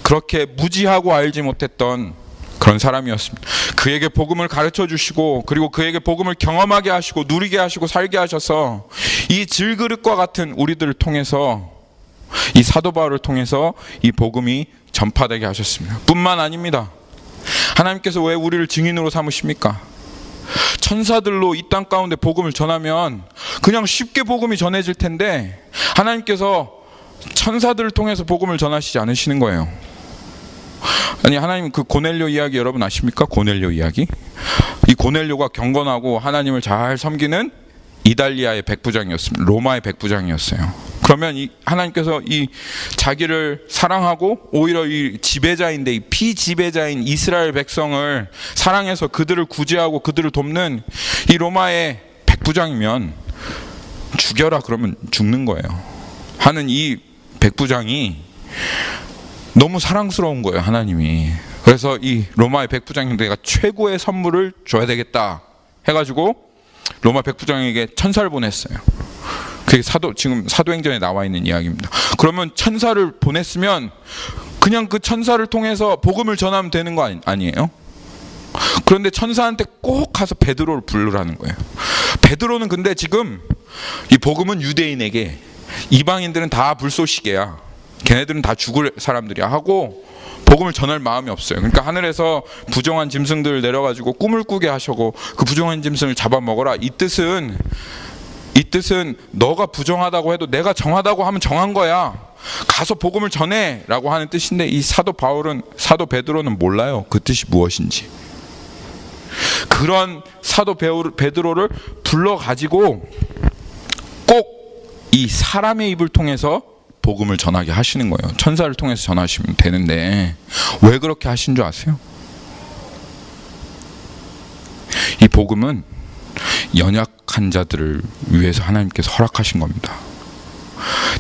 그렇게 무지하고 알지 못했던 그런 사람이었습니다. 그에게 복음을 가르쳐 주시고 그리고 그에게 복음을 경험하게 하시고 누리게 하시고 살게 하셔서 이 질그릇과 같은 우리들을 통해서 이 사도 바울을 통해서 이 복음이 전파되게 하셨습니다. 뿐만 아닙니다. 하나님께서 왜 우리를 증인으로 삼으십니까? 천사들로 이 땅 가운데 복음을 전하면 그냥 쉽게 복음이 전해질 텐데 하나님께서 천사들을 통해서 복음을 전하시지 않으시는 거예요. 아니 하나님 그 고넬료 이야기 여러분 아십니까? 고넬료 이야기. 이 고넬료가 경건하고 하나님을 잘 섬기는 이달리아의 백부장이었습니다. 로마의 백부장이었어요. 그러면 이 하나님께서 이 자기를 사랑하고 오히려 이 지배자인데 이 피지배자인 이스라엘 백성을 사랑해서 그들을 구제하고 그들을 돕는 이 로마의 백부장이면 죽여라 그러면 죽는 거예요. 하는 이 백부장이 너무 사랑스러운 거예요, 하나님이. 그래서 이 로마의 백부장님 내가 최고의 선물을 줘야 되겠다 해가지고 로마 백부장에게 천사를 보냈어요. 그게 지금 사도행전에 나와 있는 이야기입니다. 그러면 천사를 보냈으면 그냥 그 천사를 통해서 복음을 전하면 되는 거 아니에요? 그런데 천사한테 꼭 가서 베드로를 부르라는 거예요. 베드로는 근데 지금 이 복음은 유대인에게, 이방인들은 다 불쏘시개야, 걔네들은 다 죽을 사람들이야 하고 복음을 전할 마음이 없어요. 그러니까 하늘에서 부정한 짐승들을 내려가지고 꿈을 꾸게 하시고 그 부정한 짐승을 잡아먹어라. 이 뜻은 너가 부정하다고 해도 내가 정하다고 하면 정한 거야. 가서 복음을 전해 라고 하는 뜻인데 이 사도 베드로는 몰라요. 그 뜻이 무엇인지. 그런 사도 베드로를 불러가지고 꼭 이 사람의 입을 통해서 복음을 전하게 하시는 거예요. 천사를 통해서 전하시면 되는데 왜 그렇게 하신 줄 아세요? 이 복음은 연약한 자들을 위해서 하나님께서 허락하신 겁니다.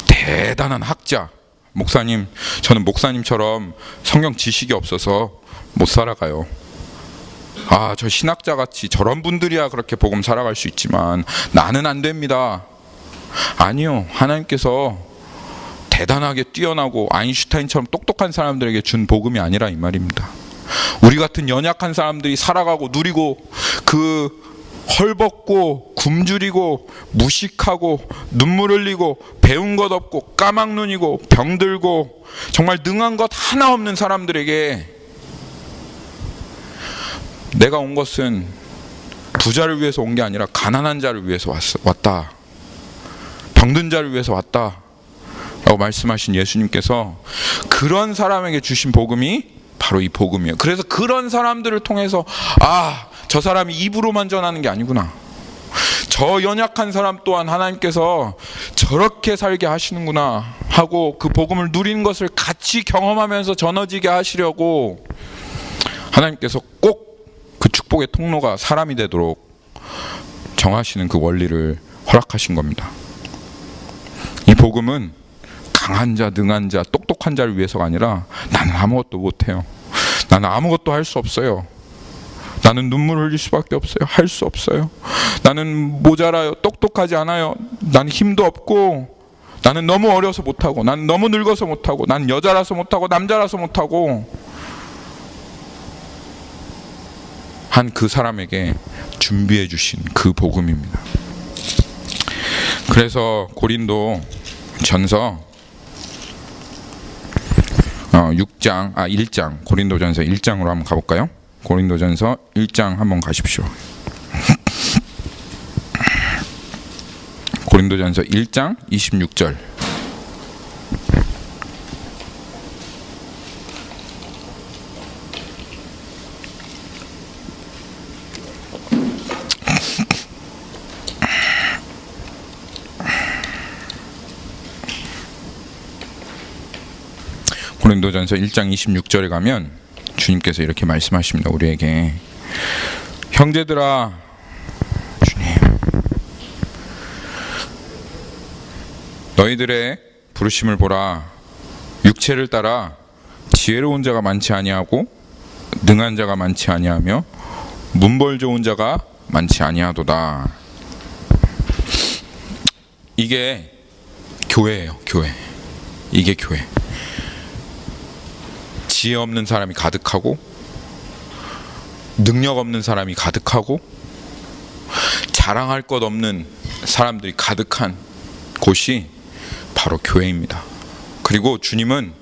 대단한 학자, 목사님, 저는 목사님처럼 성경 지식이 없어서 못 살아가요. 저 신학자 같이 저런 분들이야 그렇게 복음 살아갈 수 있지만 나는 안 됩니다. 아니요, 하나님께서 대단하게 뛰어나고 아인슈타인처럼 똑똑한 사람들에게 준 복음이 아니라 이 말입니다. 우리 같은 연약한 사람들이 살아가고 누리고 그 헐벗고 굶주리고 무식하고 눈물 흘리고 배운 것 없고 까막눈이고 병들고 정말 능한 것 하나 없는 사람들에게 내가 온 것은 부자를 위해서 온 게 아니라 가난한 자를 위해서 왔다. 병든 자를 위해서 왔다 라고 말씀하신 예수님께서 그런 사람에게 주신 복음이 바로 이 복음이에요. 그래서 그런 사람들을 통해서 저 사람이 입으로만 전하는 게 아니구나, 저 연약한 사람 또한 하나님께서 저렇게 살게 하시는구나 하고 그 복음을 누리는 것을 같이 경험하면서 전해지게 하시려고 하나님께서 꼭 그 축복의 통로가 사람이 되도록 정하시는 그 원리를 허락하신 겁니다. 이 복음은 강한 자, 능한 자, 똑똑한 자를 위해서가 아니라 나는 아무것도 못해요, 나는 아무것도 할 수 없어요, 나는 눈물 흘릴 수밖에 없어요, 할 수 없어요, 나는 모자라요, 똑똑하지 않아요, 나는 힘도 없고, 나는 너무 어려서 못하고, 나는 너무 늙어서 못하고, 나는 여자라서 못하고 남자라서 못하고 한 그 사람에게 준비해 주신 그 복음입니다. 그래서 고린도 전서 1장, 고린도전서 1장으로 한번 가볼까요? 고린도전서 1장 한번 가십시오. 고린도전서 1장 26절. 고린도전서 1장 26절에 가면 주님께서 이렇게 말씀하십니다. 우리에게 형제들아, 주님, 너희들의 부르심을 보라. 육체를 따라 지혜로운 자가 많지 아니하고 능한 자가 많지 아니하며 문벌 좋은 자가 많지 아니하도다. 이게 교회예요. 교회. 이게 교회. 지혜 없는 사람이 가득하고 능력 없는 사람이 가득하고 자랑할 것 없는 사람들이 가득한 곳이 바로 교회입니다. 그리고 주님은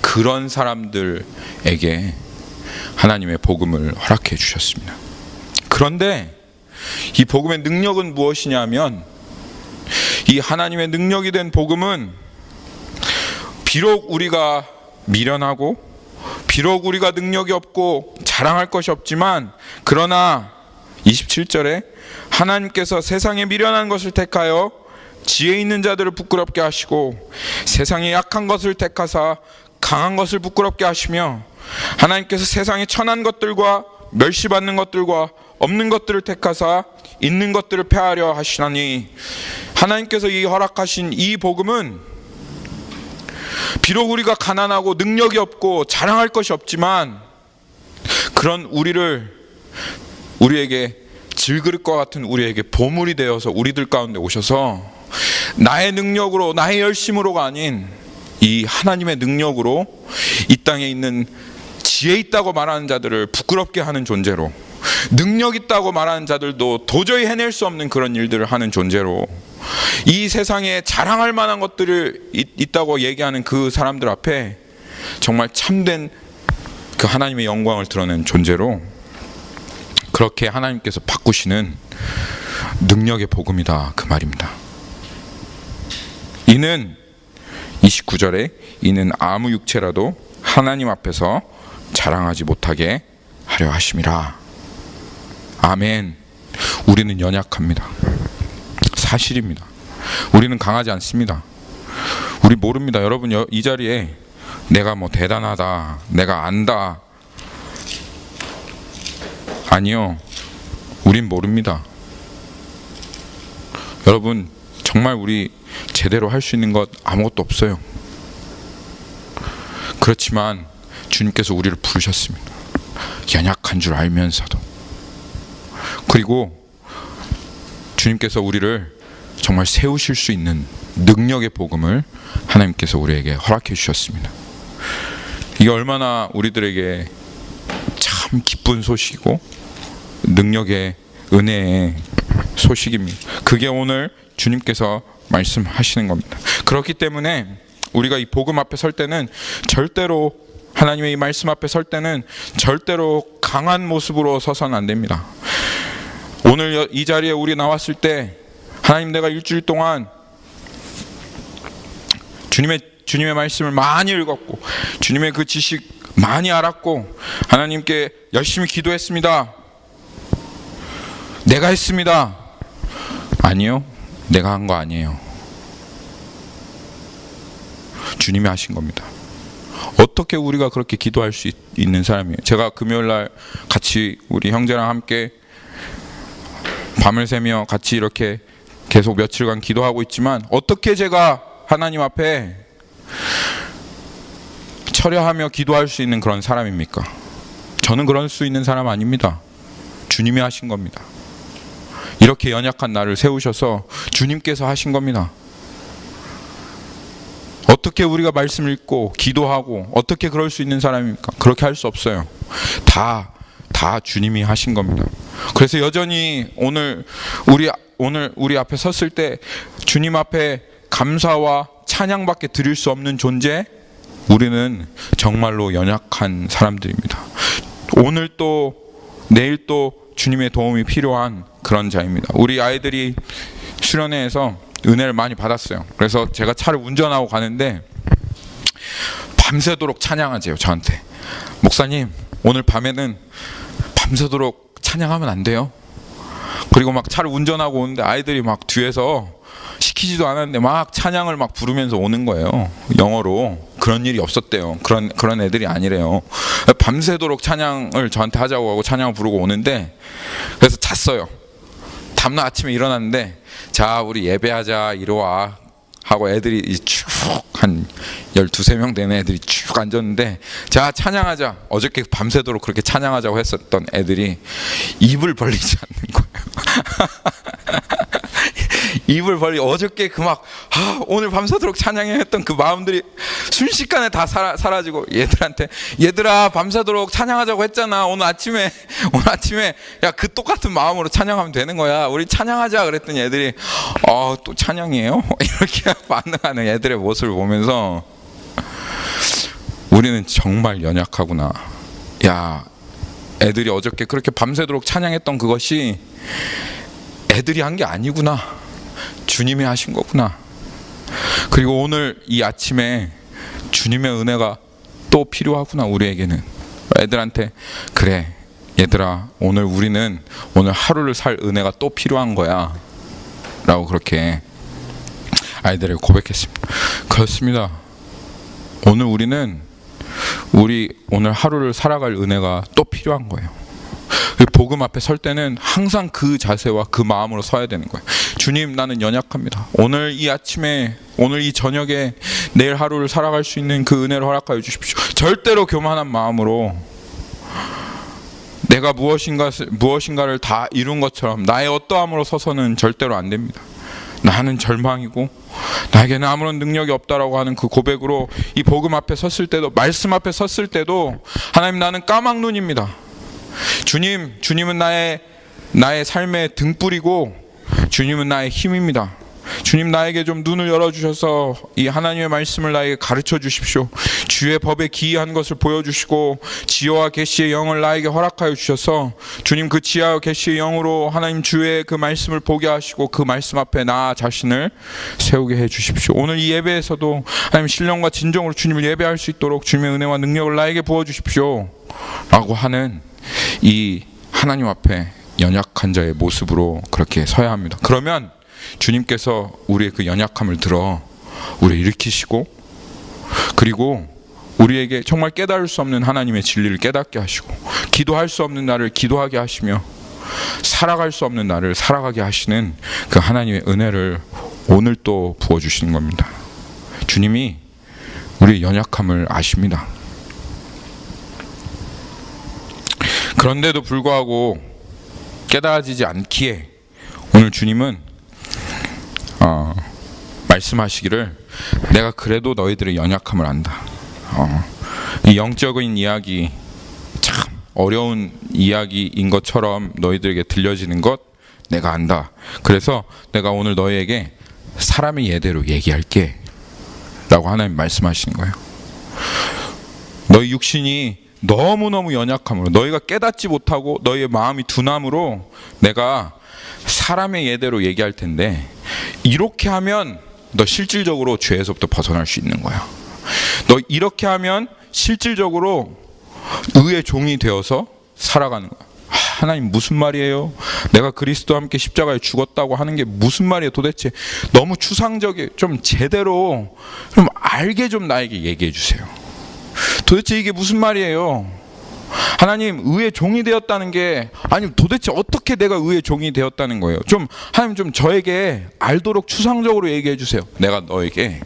그런 사람들에게 하나님의 복음을 허락해 주셨습니다. 그런데 이 복음의 능력은 무엇이냐 하면, 이 하나님의 능력이 된 복음은 비록 우리가 미련하고 비록 우리가 능력이 없고 자랑할 것이 없지만, 그러나 27절에 하나님께서 세상에 미련한 것을 택하여 지혜 있는 자들을 부끄럽게 하시고 세상에 약한 것을 택하사 강한 것을 부끄럽게 하시며, 하나님께서 세상에 천한 것들과 멸시받는 것들과 없는 것들을 택하사 있는 것들을 폐하려 하시나니, 하나님께서 이 허락하신 이 복음은 비록 우리가 가난하고 능력이 없고 자랑할 것이 없지만, 그런 우리에게 질그릇과 같은 우리에게 보물이 되어서 우리들 가운데 오셔서 나의 능력으로 나의 열심으로가 아닌 이 하나님의 능력으로 이 땅에 있는 지혜 있다고 말하는 자들을 부끄럽게 하는 존재로, 능력 있다고 말하는 자들도 도저히 해낼 수 없는 그런 일들을 하는 존재로, 이 세상에 자랑할 만한 것들을 있다고 얘기하는 그 사람들 앞에 정말 참된 그 하나님의 영광을 드러낸 존재로, 그렇게 하나님께서 바꾸시는 능력의 복음이다, 그 말입니다. 이는 29절에 이는 아무 육체라도 하나님 앞에서 자랑하지 못하게 하려 하심이라. 아멘. 우리는 연약합니다. 사실입니다. 우리는 강하지 않습니다. 우리 모릅니다. 여러분, 이 자리에 내가 뭐 대단하다, 내가 안다, 아니요, 우린 모릅니다. 여러분, 정말 우리 제대로 할 수 있는 것 아무것도 없어요. 그렇지만 주님께서 우리를 부르셨습니다. 연약한 줄 알면서도. 그리고 주님께서 우리를 정말 세우실 수 있는 능력의 복음을 하나님께서 우리에게 허락해 주셨습니다. 이게 얼마나 우리들에게 참 기쁜 소식이고 능력의 은혜의 소식입니다. 그게 오늘 주님께서 말씀하시는 겁니다. 그렇기 때문에 우리가 이 복음 앞에 설 때는 절대로, 하나님의 이 말씀 앞에 설 때는 절대로 강한 모습으로 서서는 안 됩니다. 오늘 이 자리에 우리 나왔을 때 하나님, 내가 일주일 동안 주님의 말씀을 많이 읽었고 주님의 그 지식 많이 알았고 하나님께 열심히 기도했습니다. 내가 했습니다. 아니요, 내가 한 거 아니에요. 주님이 하신 겁니다. 어떻게 우리가 그렇게 기도할 수 있는 사람이에요? 제가 금요일날 같이 우리 형제랑 함께 밤을 새며 같이 이렇게 계속 며칠간 기도하고 있지만 어떻게 제가 하나님 앞에 철야하며 기도할 수 있는 그런 사람입니까? 저는 그럴 수 있는 사람 아닙니다. 주님이 하신 겁니다. 이렇게 연약한 나를 세우셔서 주님께서 하신 겁니다. 어떻게 우리가 말씀 읽고 기도하고 어떻게 그럴 수 있는 사람입니까? 그렇게 할 수 없어요. 다 주님이 하신 겁니다. 그래서 여전히 오늘 우리 앞에 섰을 때 주님 앞에 감사와 찬양밖에 드릴 수 없는 존재, 우리는 정말로 연약한 사람들입니다. 오늘 또 내일 또 주님의 도움이 필요한 그런 자입니다. 우리 아이들이 수련회에서 은혜를 많이 받았어요. 그래서 제가 차를 운전하고 가는데 밤새도록 찬양하세요. 저한테, 목사님 오늘 밤에는 밤새도록 찬양하면 안 돼요? 그리고 막 차를 운전하고 오는데 아이들이 막 뒤에서 시키지도 않았는데 막 찬양을 막 부르면서 오는 거예요. 영어로. 그런 일이 없었대요. 그런 애들이 아니래요. 밤새도록 찬양을 저한테 하자고 하고 찬양을 부르고 오는데, 그래서 잤어요. 다음날 아침에 일어났는데, 자 우리 예배하자, 이리 와 하고 애들이 쭉 한 12~13명 되는 애들이 쭉 앉았는데, 자 찬양하자, 어저께 밤새도록 그렇게 찬양하자고 했었던 애들이 입을 벌리지 않는 거예요. 입을 벌리, 어저께 그 막 오늘 밤새도록 찬양해 했던 그 마음들이 순식간에 다 사라지고, 얘들한테, 얘들아 밤새도록 찬양하자고 했잖아, 오늘 아침에 야 그 똑같은 마음으로 찬양하면 되는 거야, 우리 찬양하자 그랬더니 애들이 또 찬양이에요? 이렇게 반응하는 애들의 모습을 보면서 우리는 정말 연약하구나. 야, 애들이 어저께 그렇게 밤새도록 찬양했던 그것이 애들이 한 게 아니구나, 주님이 하신 거구나. 그리고 오늘 이 아침에 주님의 은혜가 또 필요하구나, 우리에게는. 애들한테, 그래 얘들아, 우리는 오늘 하루를 살 은혜가 또 필요한 거야 라고 그렇게 아이들에게 고백했습니다. 그렇습니다. 우리는 오늘 하루를 살아갈 은혜가 또 필요한 거예요. 복음 앞에 설 때는 항상 그 자세와 그 마음으로 서야 되는 거예요. 주님, 나는 연약합니다. 오늘 이 아침에, 오늘 이 저녁에 내일 하루를 살아갈 수 있는 그 은혜를 허락하여 주십시오. 절대로 교만한 마음으로 내가 무엇인가를 다 이룬 것처럼 나의 어떠함으로 서서는 절대로 안 됩니다. 나는 절망이고 나에게는 아무런 능력이 없다라고 하는 그 고백으로 이 복음 앞에 섰을 때도, 말씀 앞에 섰을 때도, 하나님 나는 까막눈입니다. 주님은 나의 삶의 등불이고 주님은 나의 힘입니다. 주님, 나에게 좀 눈을 열어주셔서 이 하나님의 말씀을 나에게 가르쳐 주십시오. 주의 법에 기이한 것을 보여주시고 지혜와 계시의 영을 나에게 허락하여 주셔서, 주님 그 지혜와 계시의 영으로 하나님 주의 그 말씀을 보게 하시고 그 말씀 앞에 나 자신을 세우게 해 주십시오. 오늘 이 예배에서도 하나님 신령과 진정으로 주님을 예배할 수 있도록 주님의 은혜와 능력을 나에게 부어 주십시오 라고 하는 이 하나님 앞에 연약한 자의 모습으로 그렇게 서야 합니다. 그러면 주님께서 우리의 그 연약함을 들어 우리를 일으키시고, 그리고 우리에게 정말 깨달을 수 없는 하나님의 진리를 깨닫게 하시고, 기도할 수 없는 나를 기도하게 하시며, 살아갈 수 없는 나를 살아가게 하시는 그 하나님의 은혜를 오늘 또 부어주시는 겁니다. 주님이 우리의 연약함을 아십니다. 그런데도 불구하고 깨달아지지 않기에 오늘 주님은 말씀하시기를 내가 그래도 너희들의 연약함을 안다. 이 영적인 이야기, 참 어려운 이야기인 것처럼 너희들에게 들려지는 것 내가 안다. 그래서 내가 오늘 너희에게 사람의 예대로 얘기할게 라고 하나님 말씀하시는 거예요. 너희 육신이 너무너무 연약함으로, 너희가 깨닫지 못하고 너희의 마음이 둔함으로 내가 사람의 예대로 얘기할 텐데, 이렇게 하면 너 실질적으로 죄에서부터 벗어날 수 있는 거야. 너 이렇게 하면 실질적으로 의의 종이 되어서 살아가는 거야. 하나님 무슨 말이에요? 내가 그리스도와 함께 십자가에 죽었다고 하는 게 무슨 말이에요 도대체? 너무 추상적이에요. 좀 제대로 좀 알게 좀 나에게 얘기해 주세요. 도대체 이게 무슨 말이에요? 하나님 의의 종이 되었다는 게, 아니 도대체 어떻게 내가 의의 종이 되었다는 거예요? 좀 하나님 좀 저에게 알도록 추상적으로 얘기해 주세요. 내가 너에게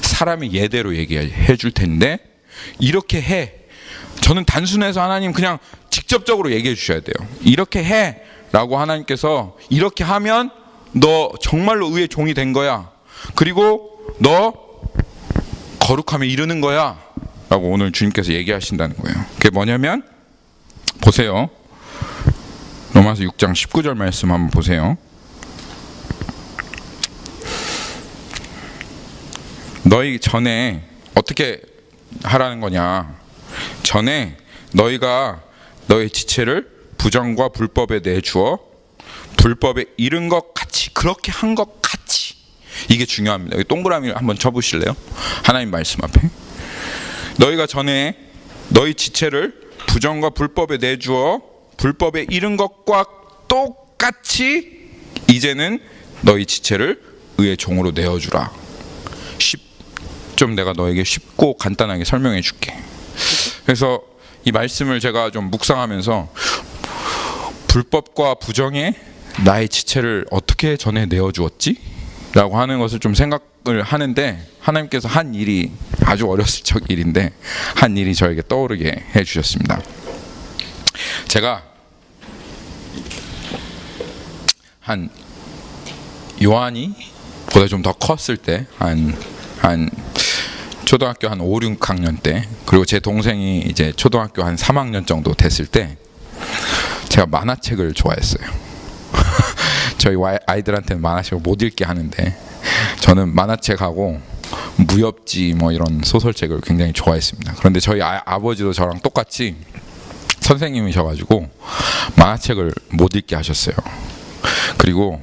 사람의 예대로 얘기해 줄 텐데 이렇게 해. 저는 단순해서 하나님 그냥 직접적으로 얘기해 주셔야 돼요. 이렇게 해 라고 하나님께서, 이렇게 하면 너 정말로 의의 종이 된 거야. 그리고 너 거룩함에 이르는 거야 라고 오늘 주님께서 얘기하신다는 거예요. 그게 뭐냐면, 보세요. 로마서 6장 19절 말씀 한번 보세요. 너희 전에 어떻게 하라는 거냐? 전에 너희가 너희 지체를 부정과 불법에 내주어 불법에 이른 것 같이, 그렇게 한 것 같이. 이게 중요합니다. 여기 동그라미를 한번 쳐보실래요? 하나님 말씀 앞에. 너희가 전에 너희 지체를 부정과 불법에 내주어 불법에 이른 것과 똑같이 이제는 너희 지체를 의의 종으로 내어주라. 좀 내가 너에게 쉽고 간단하게 설명해 줄게. 그래서 이 말씀을 제가 좀 묵상하면서 불법과 부정에 나의 지체를 어떻게 전에 내어주었지? 라고 하는 것을 좀 생각을 하는데, 하나님께서 한 일이 아주 어렸을 적 일인데 한 일이 저에게 떠오르게 해주셨습니다. 제가 한 요한이 보다 좀 더 컸을 때, 한 초등학교 한 5, 6학년 때, 그리고 제 동생이 이제 초등학교 한 3학년 정도 됐을 때 제가 만화책을 좋아했어요. 저희 아이들한테는 만화책을 못 읽게 하는데 저는 만화책하고 무협지 뭐 이런 소설책을 굉장히 좋아했습니다. 그런데 저희 아버지도 저랑 똑같이 선생님이셔가지고 만화책을 못 읽게 하셨어요. 그리고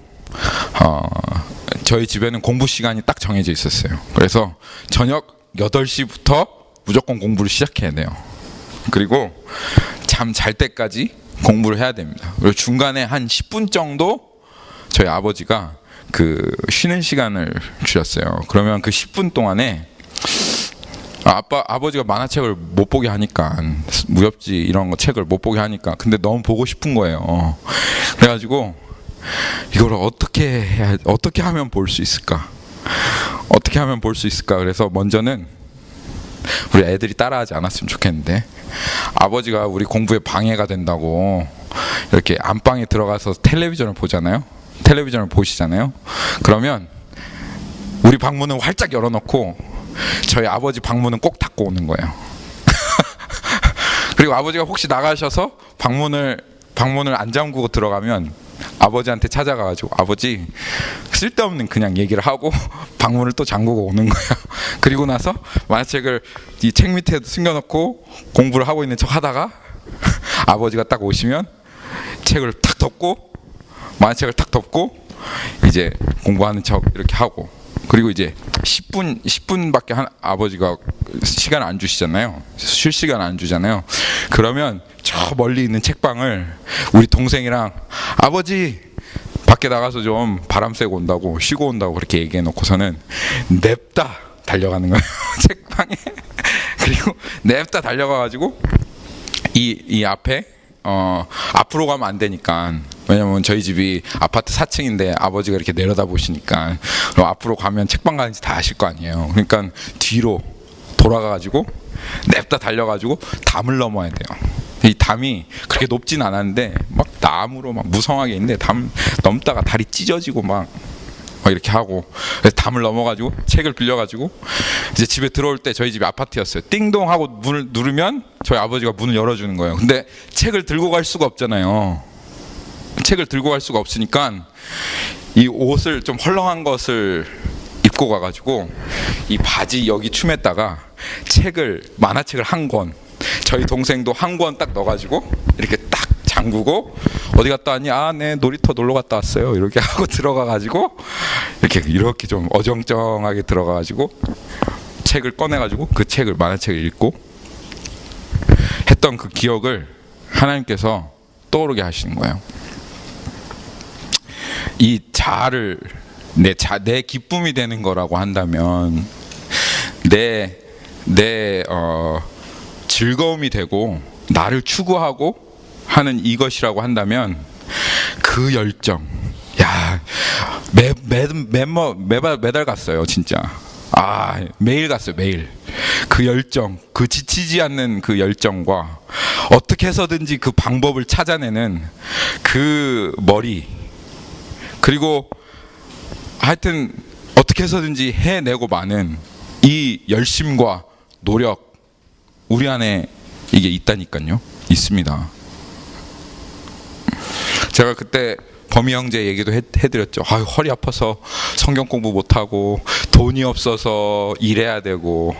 저희 집에는 공부 시간이 딱 정해져 있었어요. 그래서 저녁 8시부터 무조건 공부를 시작해야 돼요. 그리고 잠 잘 때까지 공부를 해야 됩니다. 그리고 중간에 한 10분 정도 저희 아버지가 그 쉬는 시간을 주셨어요. 그러면 그 10분 동안에 아버지가 만화책을 못 보게 하니까, 무협지 이런 거 책을 못 보게 하니까, 근데 너무 보고 싶은 거예요. 그래가지고 이걸 어떻게 하면 볼 수 있을까? 어떻게 하면 볼 수 있을까? 그래서 먼저는 우리 애들이 따라하지 않았으면 좋겠는데, 아버지가 우리 공부에 방해가 된다고 이렇게 안방에 들어가서 텔레비전을 보잖아요. 텔레비전을 보시잖아요. 그러면 우리 방문은 활짝 열어놓고 저희 아버지 방문은 꼭 닫고 오는 거예요. 그리고 아버지가 혹시 나가셔서 방문을 안 잠그고 들어가면 아버지한테 찾아가가지고, 아버지 쓸데없는 그냥 얘기를 하고 방문을 또 잠그고 오는 거예요. 그리고 나서 만화책을 이 책 밑에 숨겨놓고 공부를 하고 있는 척 하다가 아버지가 딱 오시면 책을 탁 덮고, 만화책을 탁 덮고 이제 공부하는 척 이렇게 하고, 그리고 이제 10분밖에 아버지가 시간 안 주시잖아요. 쉴 시간 안 주잖아요. 그러면 저 멀리 있는 책방을 우리 동생이랑, 아버지 밖에 나가서 좀 바람 쐬고 온다고, 쉬고 온다고 그렇게 얘기해 놓고서는 냅다 달려가는 거예요. 책방에. 그리고 냅다 달려가가지고 이 앞에 앞으로 가면 안 되니까, 왜냐면 저희 집이 아파트 4층인데 아버지가 이렇게 내려다 보시니까 그럼 앞으로 가면 책방 가는지 다 아실 거 아니에요. 그러니까 뒤로 돌아가가지고 냅다 달려가지고 담을 넘어야 돼요. 이 담이 그렇게 높진 않았는데 막 나무로 막 무성하게 있는데 담 넘다가 다리 찢어지고 막 이렇게 하고, 그래서 담을 넘어가지고 책을 빌려가지고 이제 집에 들어올 때, 저희 집이 아파트였어요. 띵동 하고 문을 누르면 저희 아버지가 문을 열어주는 거예요. 근데 책을 들고 갈 수가 없잖아요. 책을 들고 갈 수가 없으니까 이 옷을 좀 헐렁한 것을 입고 가가지고 이 바지 여기 춤에다가 만화책을 한 권, 저희 동생도 한 권 딱 넣어가지고 이렇게 딱 잠그고, 어디 갔다 왔니? 아, 네, 놀이터 놀러 갔다 왔어요. 이렇게 하고 들어가가지고 이렇게 좀 어정쩡하게 들어가가지고 책을 꺼내가지고 그 책을, 만화책을 읽고 했던 그 기억을 하나님께서 떠오르게 하시는 거예요. 이 자아를 내 기쁨이 되는 거라고 한다면, 내 즐거움이 되고 나를 추구하고 하는 이것이라고 한다면, 그 열정, 야, 매달 갔어요, 진짜. 매일 갔어요, 매일. 그 열정, 그 지치지 않는 그 열정과 어떻게 해서든지 그 방법을 찾아내는 그 머리, 그리고 하여튼 어떻게 해서든지 해내고 마는 이 열심과 노력, 우리 안에 이게 있다니까요. 있습니다. 제가 그때 범이 형제 얘기도 해드렸죠. 허리 아파서 성경 공부 못하고, 돈이 없어서 일해야 되고,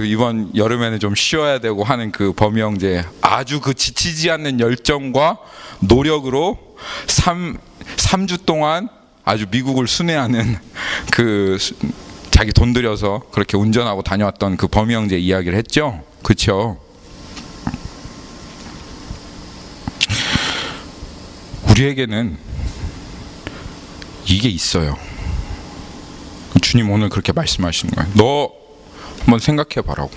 이번 여름에는 좀 쉬어야 되고 하는 그 범이 형제, 아주 그 지치지 않는 열정과 노력으로 3주 동안 아주 미국을 순회하는 그 자기 돈 들여서 그렇게 운전하고 다녀왔던 그 범이 형제 이야기를 했죠. 그렇죠? 우리에게는 이게 있어요. 주님 오늘 그렇게 말씀하시는 거예요. 너 한번 생각해 봐라고.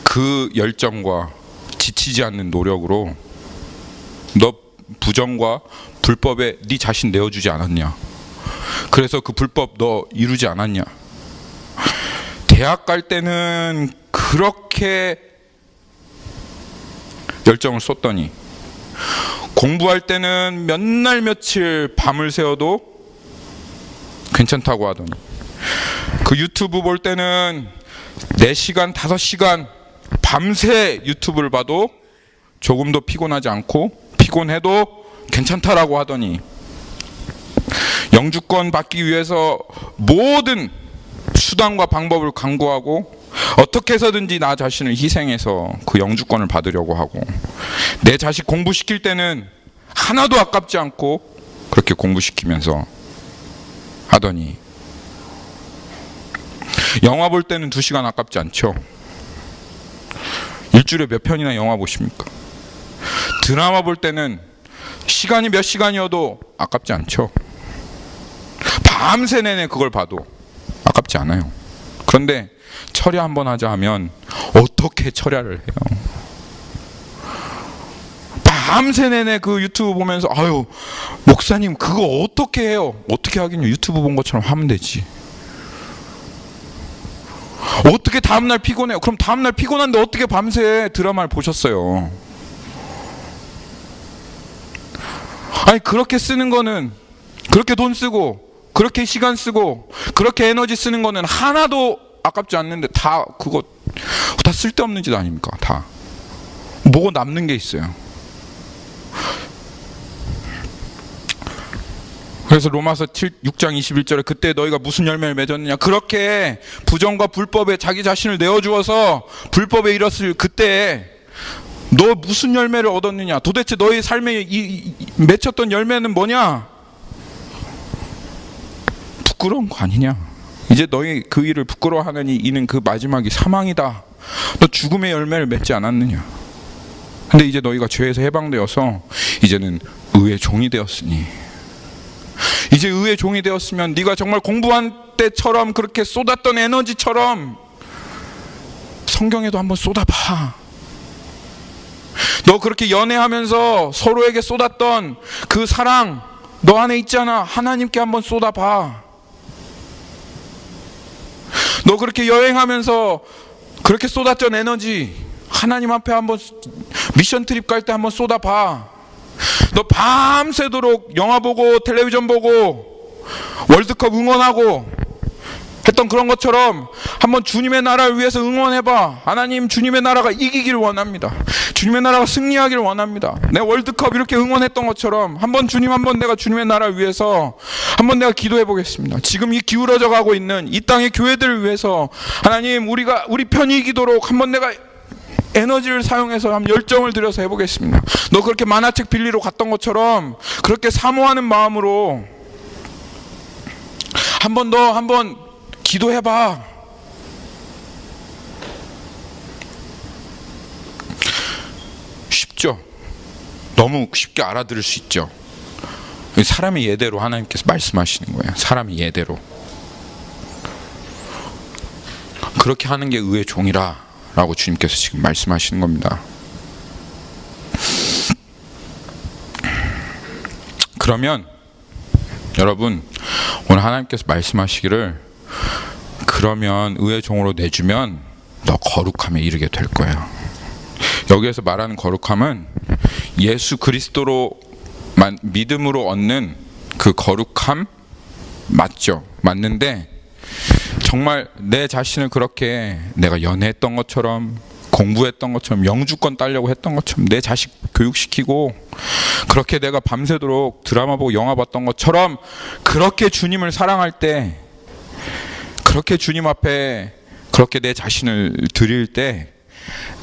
그 열정과 지치지 않는 노력으로 너 부정과 불법에 네 자신 내어주지 않았냐? 그래서 그 불법 너 이루지 않았냐? 대학 갈 때는 그렇게 열정을 쏟더니, 공부할 때는 몇 날 며칠 밤을 새워도 괜찮다고 하더니, 그 유튜브 볼 때는 4시간, 5시간 밤새 유튜브를 봐도 조금도 피곤하지 않고, 피곤해도 괜찮다라고 하더니, 영주권 받기 위해서 모든 수단과 방법을 강구하고 어떻게 해서든지 나 자신을 희생해서 그 영주권을 받으려고 하고, 내 자식 공부시킬 때는 하나도 아깝지 않고 그렇게 공부시키면서 하더니, 영화 볼 때는 2시간 아깝지 않죠. 일주일에 몇 편이나 영화 보십니까? 드라마 볼 때는 시간이 몇 시간이어도 아깝지 않죠. 밤새 내내 그걸 봐도 아깝지 않아요. 그런데 철야 한번 하자 하면 어떻게 철야를 해요? 밤새 내내 그 유튜브 보면서, 목사님 그거 어떻게 해요? 어떻게 하긴요. 유튜브 본 것처럼 하면 되지. 어떻게 다음날 피곤해요? 그럼 다음날 피곤한데 어떻게 밤새 드라마를 보셨어요? 그렇게 쓰는 거는, 그렇게 돈 쓰고 그렇게 시간 쓰고 그렇게 에너지 쓰는 거는 하나도 아깝지 않는데 다 그거 다 쓸데없는 짓 아닙니까? 다 뭐가 남는 게 있어요. 그래서 로마서 6장 21절에 그때 너희가 무슨 열매를 맺었느냐, 그렇게 부정과 불법에 자기 자신을 내어주어서 불법에 이뤘을 그때 너 무슨 열매를 얻었느냐, 도대체 너희 삶에 맺혔던 열매는 뭐냐? 부끄러운 거 아니냐? 이제 너희 그 일을 부끄러워하느니 이는 그 마지막이 사망이다. 너 죽음의 열매를 맺지 않았느냐? 근데 이제 너희가 죄에서 해방되어서 이제는 의의 종이 되었으니 이제 의의 종이 되었으면 네가 정말 공부한 때처럼 그렇게 쏟았던 에너지처럼 성경에도 한번 쏟아봐. 너 그렇게 연애하면서 서로에게 쏟았던 그 사랑 너 안에 있잖아. 하나님께 한번 쏟아봐. 너 그렇게 여행하면서 그렇게 쏟았던 에너지 하나님 앞에 한번 미션 트립 갈 때 한번 쏟아봐. 너 밤새도록 영화 보고 텔레비전 보고 월드컵 응원하고 했던 그런 것처럼 한번 주님의 나라를 위해서 응원해봐. 하나님, 주님의 나라가 이기길 원합니다. 주님의 나라가 승리하길 원합니다. 내 월드컵 이렇게 응원했던 것처럼 한번 주님, 한번 내가 주님의 나라를 위해서 한번 내가 기도해 보겠습니다. 지금 이 기울어져 가고 있는 이 땅의 교회들을 위해서 하나님, 우리 편이 이기도록 한번 내가 에너지를 사용해서 한번 열정을 들여서 해보겠습니다. 너 그렇게 만화책 빌리러 갔던 것처럼 그렇게 사모하는 마음으로 한번 기도해봐. 쉽죠? 너무 쉽게 알아들을 수 있죠? 사람의 예대로 하나님께서 말씀하시는 거예요. 사람의 예대로. 그렇게 하는 게 의의 종이라 라고 주님께서 지금 말씀하시는 겁니다. 그러면 여러분, 오늘 하나님께서 말씀하시기를 그러면 의의 종으로 내주면 너 거룩함에 이르게 될 거야. 여기에서 말하는 거룩함은 예수 그리스도로 믿음으로 얻는 그 거룩함 맞죠? 맞는데 정말 내 자신을 그렇게 내가 연애했던 것처럼 공부했던 것처럼 영주권 따려고 했던 것처럼 내 자식 교육시키고 그렇게 내가 밤새도록 드라마 보고 영화 봤던 것처럼 그렇게 주님을 사랑할 때, 그렇게 주님 앞에 그렇게 내 자신을 드릴 때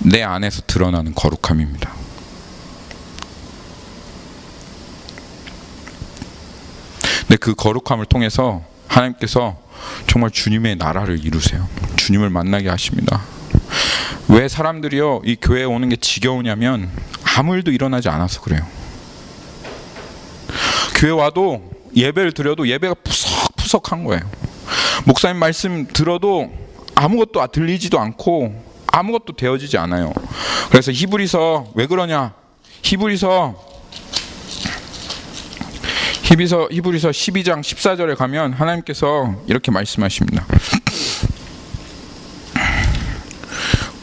내 안에서 드러나는 거룩함입니다. 근데 그 거룩함을 통해서 하나님께서 정말 주님의 나라를 이루세요. 주님을 만나게 하십니다. 왜 사람들이요 이 교회에 오는 게 지겨우냐면 아무 일도 일어나지 않아서 그래요. 교회 와도 예배를 드려도 예배가 푸석푸석한 거예요. 목사님 말씀 들어도 아무것도 들리지도 않고 아무것도 되어지지 않아요. 그래서 히브리서 왜 그러냐? 히브리서 12장 14절에 가면 하나님께서 이렇게 말씀하십니다.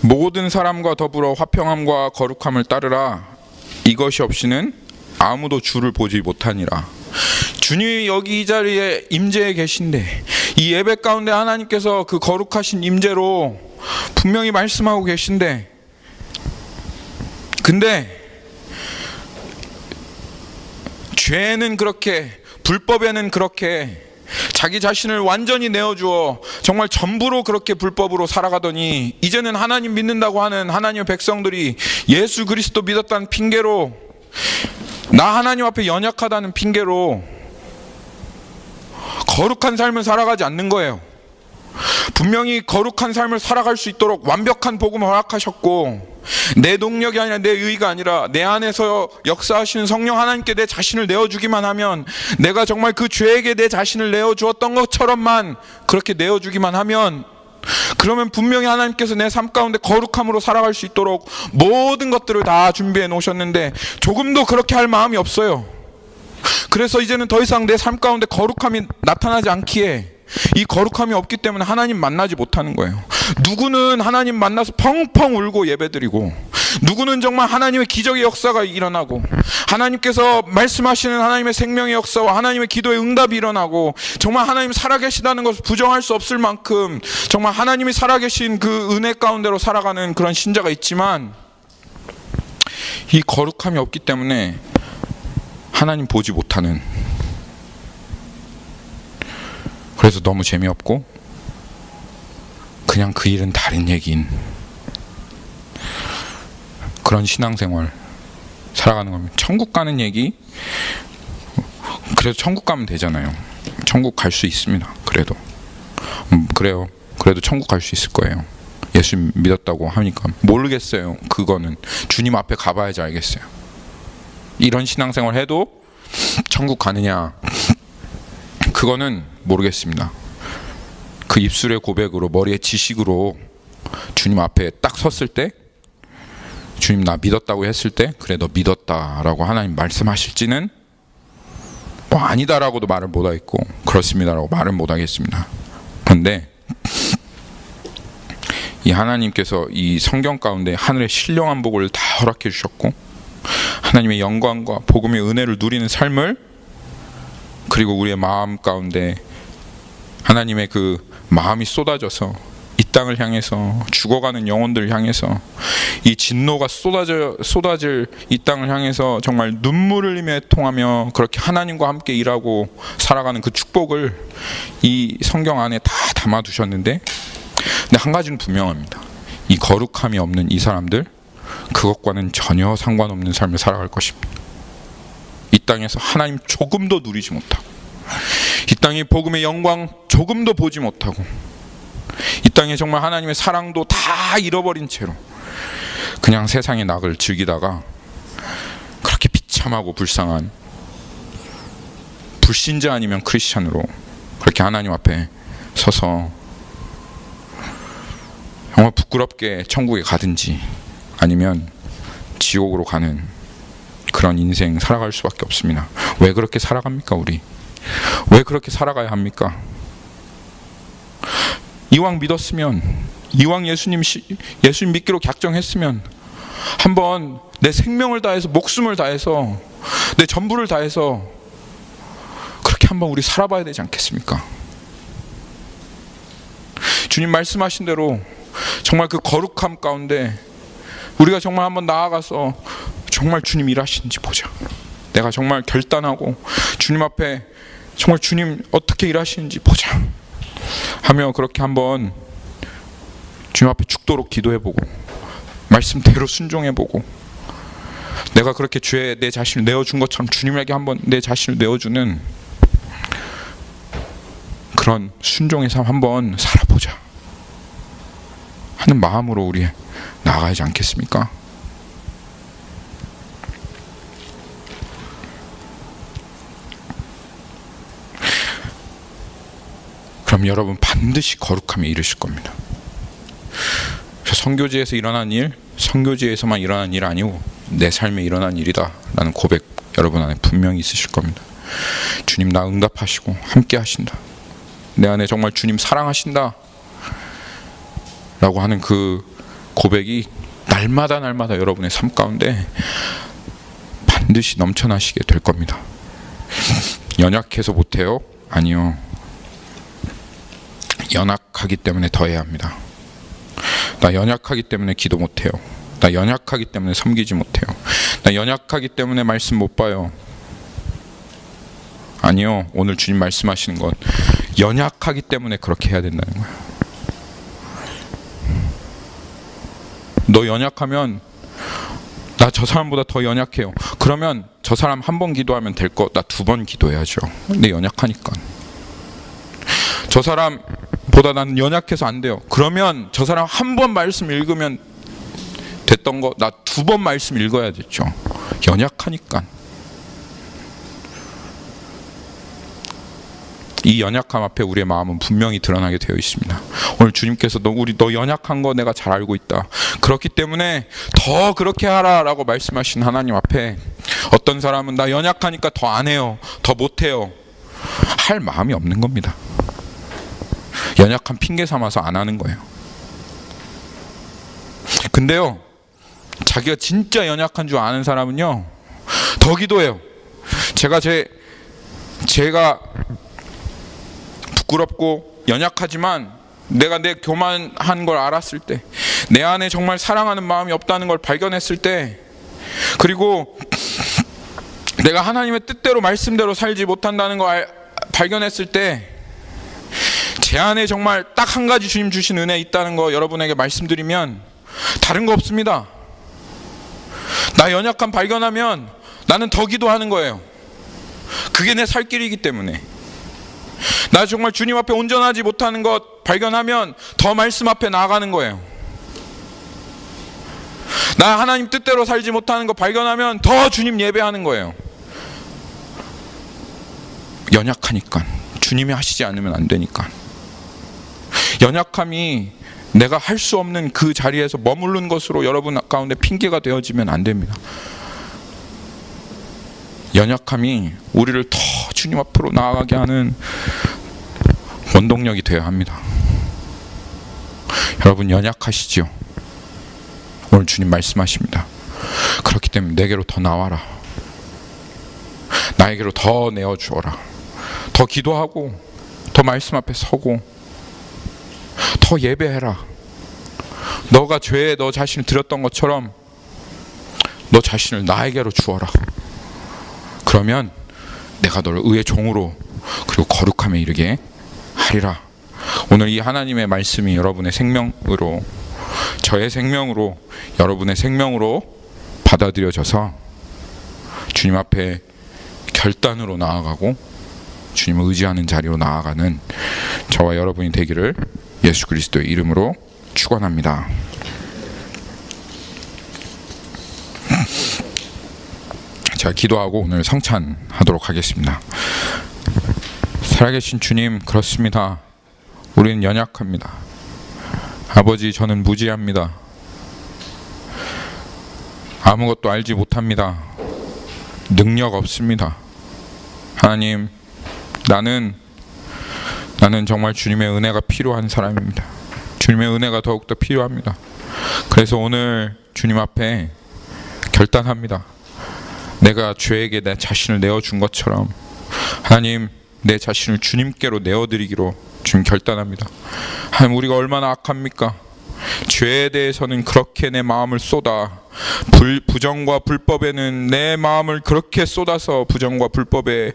모든 사람과 더불어 화평함과 거룩함을 따르라. 이것이 없이는 아무도 주를 보지 못하니라. 주님이 여기 이 자리에 임재해 계신데 이 예배 가운데 하나님께서 그 거룩하신 임재로 분명히 말씀하고 계신데, 근데 죄는 그렇게, 불법에는 그렇게 자기 자신을 완전히 내어주어 정말 전부로 그렇게 불법으로 살아가더니 이제는 하나님 믿는다고 하는 하나님의 백성들이 예수 그리스도 믿었다는 핑계로, 나 하나님 앞에 연약하다는 핑계로 거룩한 삶을 살아가지 않는 거예요. 분명히 거룩한 삶을 살아갈 수 있도록 완벽한 복음을 허락하셨고, 내 능력이 아니라 내 의의가 아니라 내 안에서 역사하시는 성령 하나님께 내 자신을 내어주기만 하면, 내가 정말 그 죄에게 내 자신을 내어주었던 것처럼만 그렇게 내어주기만 하면, 그러면 분명히 하나님께서 내 삶 가운데 거룩함으로 살아갈 수 있도록 모든 것들을 다 준비해 놓으셨는데 조금도 그렇게 할 마음이 없어요. 그래서 이제는 더 이상 내 삶 가운데 거룩함이 나타나지 않기에, 이 거룩함이 없기 때문에 하나님 만나지 못하는 거예요. 누구는 하나님 만나서 펑펑 울고 예배드리고, 누구는 정말 하나님의 기적의 역사가 일어나고, 하나님께서 말씀하시는 하나님의 생명의 역사와 하나님의 기도의 응답이 일어나고, 정말 하나님 살아계시다는 것을 부정할 수 없을 만큼 정말 하나님이 살아계신 그 은혜 가운데로 살아가는 그런 신자가 있지만, 이 거룩함이 없기 때문에 하나님 보지 못하는, 그래서 너무 재미없고 그냥 그 일은 다른 얘기인 그런 신앙생활 살아가는 겁니다. 천국 가는 얘기, 그래도 천국 가면 되잖아요. 천국 갈 수 있습니다. 그래요. 그래도 천국 갈 수 있을 거예요. 예수 믿었다고 하니까. 모르겠어요. 그거는 주님 앞에 가봐야지 알겠어요. 이런 신앙생활 해도 천국 가느냐? 그거는 모르겠습니다. 그 입술의 고백으로, 머리의 지식으로 주님 앞에 딱 섰을 때, 주님 나 믿었다고 했을 때, 그래 너 믿었다라고 하나님 말씀하실지는 뭐 아니다라고도 말을 못하겠고 그렇습니다라고 말은 못하겠습니다. 그런데 이 하나님께서 이 성경 가운데 하늘의 신령한 복을 다 허락해 주셨고, 하나님의 영광과 복음의 은혜를 누리는 삶을, 그리고 우리의 마음 가운데 하나님의 그 마음이 쏟아져서 이 땅을 향해서, 죽어가는 영혼들을 향해서, 이 진노가 쏟아질 이 땅을 향해서 정말 눈물을 흘리며 통하며 그렇게 하나님과 함께 일하고 살아가는 그 축복을 이 성경 안에 다 담아두셨는데, 근데 한 가지는 분명합니다. 이 거룩함이 없는 이 사람들, 그것과는 전혀 상관없는 삶을 살아갈 것입니다. 이 땅에서 하나님 조금도 누리지 못하고, 이 땅의 복음의 영광 조금도 보지 못하고, 이 땅에 정말 하나님의 사랑도 다 잃어버린 채로 그냥 세상의 낙을 즐기다가 그렇게 비참하고 불쌍한 불신자 아니면 크리스찬으로 그렇게 하나님 앞에 서서 정말 부끄럽게 천국에 가든지 아니면 지옥으로 가는 그런 인생 살아갈 수밖에 없습니다. 왜 그렇게 살아갑니까? 우리 왜 그렇게 살아가야 합니까? 이왕 믿었으면, 이왕 예수님 믿기로 작정했으면 한번 내 생명을 다해서, 목숨을 다해서, 내 전부를 다해서 그렇게 한번 우리 살아봐야 되지 않겠습니까? 주님 말씀하신 대로 정말 그 거룩함 가운데 우리가 정말 한번 나아가서 정말 주님 일하시는지 보자. 내가 정말 결단하고 주님 앞에 정말 주님 어떻게 일하시는지 보자 하며 그렇게 한번 주님 앞에 죽도록 기도해보고 말씀대로 순종해보고, 내가 그렇게 죄에 내 자신을 내어준 것처럼 주님에게 한번 내 자신을 내어주는 그런 순종의 삶 한번 살아보자 하는 마음으로 우리 나아가야지 않겠습니까? 그럼 여러분 반드시 거룩함에 이르실 겁니다. 선교지에서 일어난 일, 선교지에서만 일어난 일 아니고 내 삶에 일어난 일이다 라는 고백 여러분 안에 분명히 있으실 겁니다. 주님 나 응답하시고 함께 하신다, 내 안에 정말 주님 사랑하신다 라고 하는 그 고백이 날마다 여러분의 삶 가운데 반드시 넘쳐나시게 될 겁니다. 연약해서 못해요? 아니요. 연약하기 때문에 더 해야 합니다. 나 연약하기 때문에 기도 못해요. 나 연약하기 때문에 섬기지 못해요. 나 연약하기 때문에 말씀 못 봐요. 아니요. 오늘 주님 말씀하시는 건 연약하기 때문에 그렇게 해야 된다는 거예요. 너 연약하면 나 저 사람보다 더 연약해요. 그러면 저 사람 한 번 기도하면 될 거 나 2번 기도해야죠. 근데 연약하니까. 저 사람보다 나는 연약해서 안 돼요. 그러면 저 사람 한 번 말씀 읽으면 됐던 거 나 2번 말씀 읽어야 됐죠. 연약하니까. 이 연약함 앞에 우리의 마음은 분명히 드러나게 되어 있습니다. 오늘 주님께서 너 연약한 거 내가 잘 알고 있다. 그렇기 때문에 더 그렇게 하라라고 말씀하신 하나님 앞에 어떤 사람은 나 연약하니까 더 안 해요, 더 못해요 할 마음이 없는 겁니다. 연약한 핑계 삼아서 안 하는 거예요. 근데요, 자기가 진짜 연약한 줄 아는 사람은요 더 기도해요. 제가 부끄럽고 연약하지만 내가 내 교만한 걸 알았을 때, 내 안에 정말 사랑하는 마음이 없다는 걸 발견했을 때, 그리고 내가 하나님의 뜻대로 말씀대로 살지 못한다는 걸 발견했을 때, 제 안에 정말 딱 한 가지 주님 주신 은혜 있다는 거 여러분에게 말씀드리면 다른 거 없습니다. 나 연약함 발견하면 나는 더 기도하는 거예요. 그게 내 살 길이기 때문에. 나 정말 주님 앞에 온전하지 못하는 것 발견하면 더 말씀 앞에 나아가는 거예요. 나 하나님 뜻대로 살지 못하는 것 발견하면 더 주님 예배하는 거예요. 연약하니까, 주님이 하시지 않으면 안 되니까. 연약함이 내가 할 수 없는 그 자리에서 머무른 것으로 여러분 가운데 핑계가 되어지면 안 됩니다. 연약함이 우리를 더 주님 앞으로 나아가게 하는 원동력이 되어야 합니다. 여러분 연약하시지요? 오늘 주님 말씀하십니다. 그렇기 때문에 내게로 더 나와라. 나에게로 더 내어주어라. 더 기도하고 더 말씀 앞에 서고 더 예배해라. 너가 죄에 너 자신을 드렸던 것처럼 너 자신을 나에게로 주어라. 그러면 내가 너를 의의 종으로 그리고 거룩함에 이르게 하리라. 오늘 이 하나님의 말씀이 여러분의 생명으로, 저의 생명으로, 여러분의 생명으로 받아들여져서 주님 앞에 결단으로 나아가고 주님을 의지하는 자리로 나아가는 저와 여러분이 되기를 예수 그리스도의 이름으로 축원합니다. 제가 기도하고 오늘 성찬하도록 하겠습니다. 살아계신 주님, 그렇습니다. 우리는 연약합니다. 아버지, 저는 무지합니다. 아무것도 알지 못합니다. 능력 없습니다. 하나님, 나는 정말 주님의 은혜가 필요한 사람입니다. 주님의 은혜가 더욱더 필요합니다. 그래서 오늘 주님 앞에 결단합니다. 내가 죄에게 내 자신을 내어준 것처럼 하나님, 내 자신을 주님께로 내어드리기로 주님 결단합니다. 하나님, 우리가 얼마나 악합니까? 죄에 대해서는 그렇게 내 마음을 쏟아 부정과 불법에는 내 마음을 그렇게 쏟아서 부정과 불법에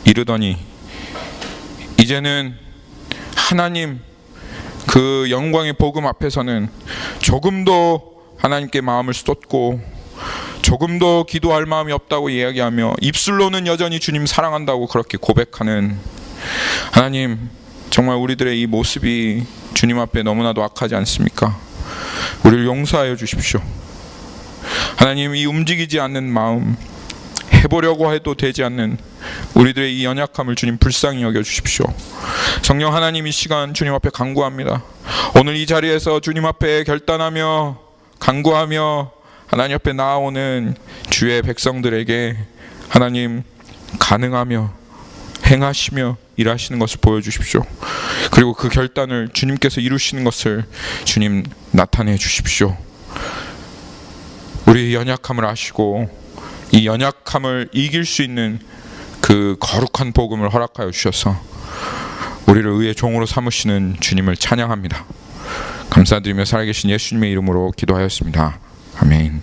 이르더니 이제는 하나님 그 영광의 복음 앞에서는 조금도 하나님께 마음을 쏟고 조금도 기도할 마음이 없다고 이야기하며 입술로는 여전히 주님 사랑한다고 그렇게 고백하는 하나님, 정말 우리들의 이 모습이 주님 앞에 너무나도 악하지 않습니까? 우리를 용서하여 주십시오. 하나님, 이 움직이지 않는 마음, 해보려고 해도 되지 않는 우리들의 이 연약함을 주님 불쌍히 여겨주십시오. 성령 하나님, 이 시간 주님 앞에 간구합니다. 오늘 이 자리에서 주님 앞에 결단하며 간구하며 하나님 앞에 나아오는 주의 백성들에게 하나님 가능하며 행하시며 일하시는 것을 보여주십시오. 그리고 그 결단을 주님께서 이루시는 것을 주님 나타내 주십시오. 우리의 연약함을 아시고 이 연약함을 이길 수 있는 그 거룩한 복음을 허락하여 주셔서 우리를 의의 종으로 삼으시는 주님을 찬양합니다. 감사드리며 살아계신 예수님의 이름으로 기도하였습니다. 아멘.